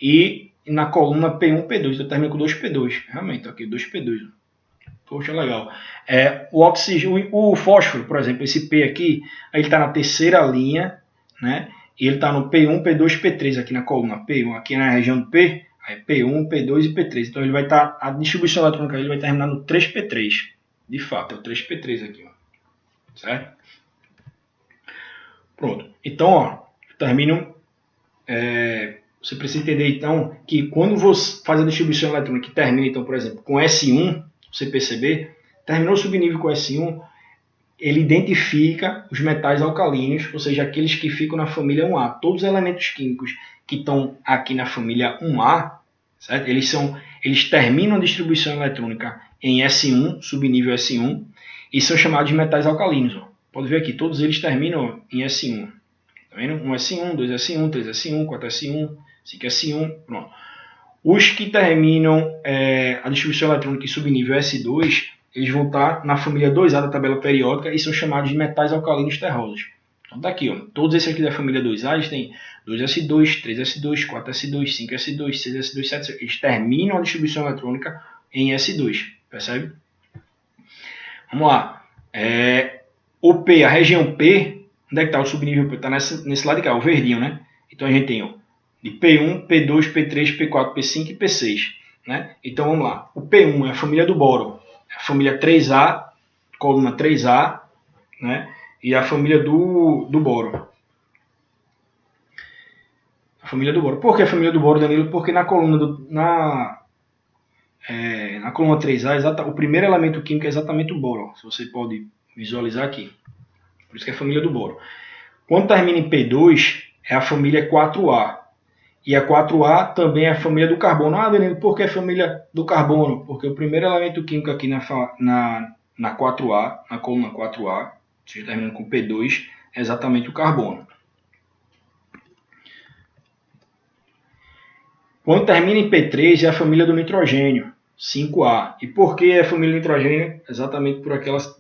e na coluna P1, P2, então termina com 2P2. Realmente, aqui 2P2. Poxa, legal. O oxigênio, o fósforo, por exemplo, esse P aqui, ele está na terceira linha, né? E ele está no P1, P2, P3 aqui na coluna P1, aqui na região do P, aí P1, P2 e P3. Então ele vai estar, a distribuição eletrônica ele vai terminar no 3P3. De fato, é o 3P3 aqui, ó. Certo? Pronto. Então, ó, termino. Você precisa entender então que quando você faz a distribuição eletrônica que termina, então, por exemplo, com S1, você perceber, terminou o subnível com S1, ele identifica os metais alcalinos, ou seja, aqueles que ficam na família 1A. Todos os elementos químicos que estão aqui na família 1A, certo? Eles terminam a distribuição eletrônica em S1, subnível S1, e são chamados de metais alcalinos. Ó. Pode ver aqui, todos eles terminam em S1. Tá vendo? 1S1, 2S1, 3S1, 4S1, 5S1, pronto. Os que terminam a distribuição eletrônica em subnível S2, eles vão estar na família 2A da tabela periódica e são chamados de metais alcalinos terrosos. Então tá aqui, ó, todos esses aqui da família 2A, eles têm 2S2, 3S2, 4S2, 5S2, 6S2, 7S2. Eles terminam a distribuição eletrônica em S2, percebe? Vamos lá. O P, a região P, onde é que está o subnível P? Está nesse lado de cá, o verdinho, né? Então a gente tem, ó, de P1, P2, P3, P4, P5 e P6. Né? Então vamos lá. O P1 é a família do boro, é a família 3A, coluna 3A, né? E a família do boro. A família do boro. Por que a família do boro, Danilo? Porque na coluna na coluna 3A, o primeiro elemento químico é exatamente o boro. Se você pode visualizar aqui. Por isso que é a família do boro. Quando termina em P2, é a família 4A. E a 4A também é a família do carbono. Ah, Danilo, por que a família do carbono? Porque o primeiro elemento químico aqui na 4A, na coluna 4A, seja, terminando com P2, é exatamente o carbono. Quando termina em P3, é a família do nitrogênio. 5A. E por que é família nitrogênio? Exatamente por essa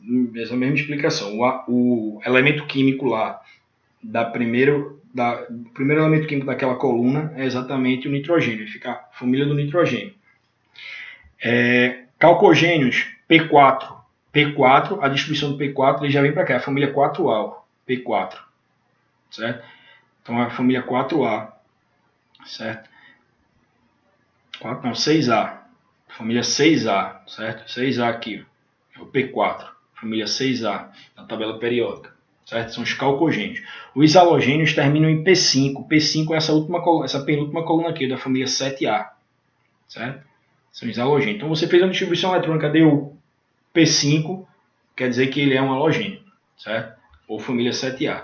mesma explicação. O elemento químico lá o primeiro elemento químico daquela coluna é exatamente o nitrogênio. Fica a família do nitrogênio. Calcogênios, P4. P4, a distribuição do P4 ele já vem para cá, a família 4A, P4, certo? Então é a família 4A, certo? 6A, família 6A, certo? 6A aqui, é o P4, família 6A, na tabela periódica, certo? São os calcogênios. Os halogênios terminam em P5, P5 é essa penúltima coluna aqui, da família 7A, certo? São os halogênios. Então você fez uma distribuição eletrônica, deu P5, quer dizer que ele é um halogênio, certo? Ou família 7A.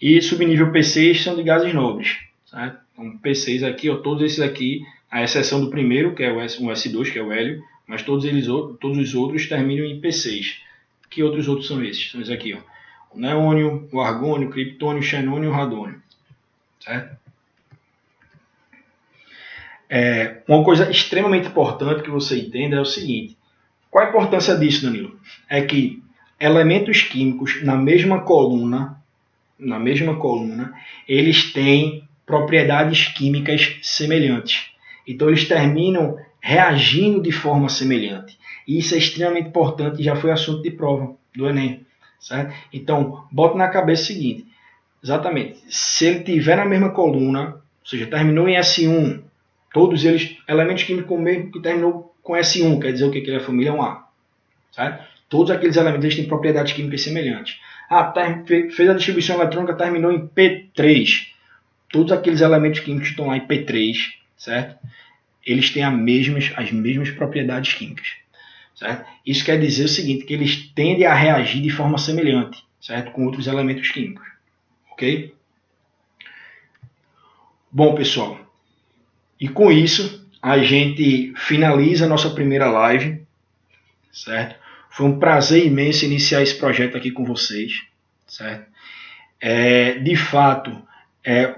E subnível P6 são de gases nobres, certo? Então P6 aqui, ó, todos esses aqui, a exceção do primeiro, que é o S2, que é o hélio, mas todos os outros terminam em P6. Que outros são esses? São esses aqui, ó. O neônio, o argônio, o criptônio, o xenônio e o radônio, certo? Uma coisa extremamente importante que você entenda é o seguinte. Qual a importância disso, Danilo? É que elementos químicos na mesma coluna, eles têm propriedades químicas semelhantes. Então eles terminam reagindo de forma semelhante. E isso é extremamente importante e já foi assunto de prova do Enem. Certo? Então, bota na cabeça o seguinte. Exatamente. Se ele tiver na mesma coluna, ou seja, terminou em S1, todos eles, elementos químicos mesmo que terminou com S1, quer dizer o que ele é a família 1A. Certo? Todos aqueles elementos eles têm propriedades químicas semelhantes. Fez a distribuição eletrônica, terminou em P3. Todos aqueles elementos químicos que estão lá em P3, certo? Eles têm as mesmas propriedades químicas. Certo? Isso quer dizer o seguinte, que eles tendem a reagir de forma semelhante, certo? Com outros elementos químicos. Ok? Bom, pessoal, e com isso a gente finaliza a nossa primeira live, certo? Foi um prazer imenso iniciar esse projeto aqui com vocês, certo? De fato,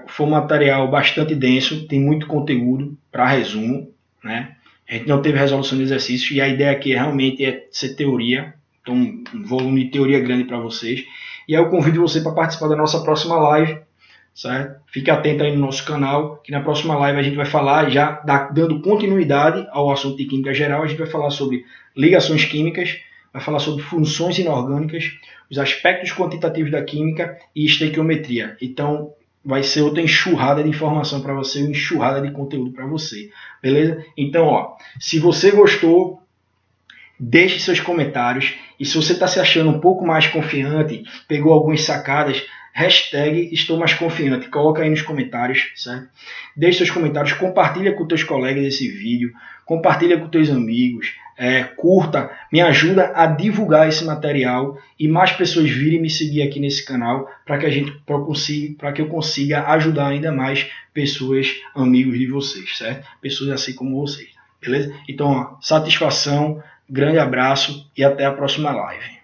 foi um material bastante denso, tem muito conteúdo para resumo, né? A gente não teve resolução de exercícios e a ideia aqui realmente é ser teoria, então um volume de teoria grande para vocês. E aí eu convido você para participar da nossa próxima live, certo? Fique atento aí no nosso canal, que na próxima live a gente vai falar, já dando continuidade ao assunto de química geral, a gente vai falar sobre ligações químicas, vai falar sobre funções inorgânicas, os aspectos quantitativos da química e estequiometria. Então, vai ser outra enxurrada de informação para você, uma enxurrada de conteúdo para você, beleza? Então, ó, se você gostou, deixe seus comentários, e se você está se achando um pouco mais confiante, pegou algumas sacadas, hashtag estou mais confiante, coloca aí nos comentários, certo? Deixe seus comentários, compartilha com teus colegas esse vídeo, compartilha com teus amigos, curta, me ajuda a divulgar esse material e mais pessoas virem me seguir aqui nesse canal para que eu consiga ajudar ainda mais pessoas, amigos de vocês, certo? Pessoas assim como vocês, beleza? Então, ó, satisfação, grande abraço e até a próxima live.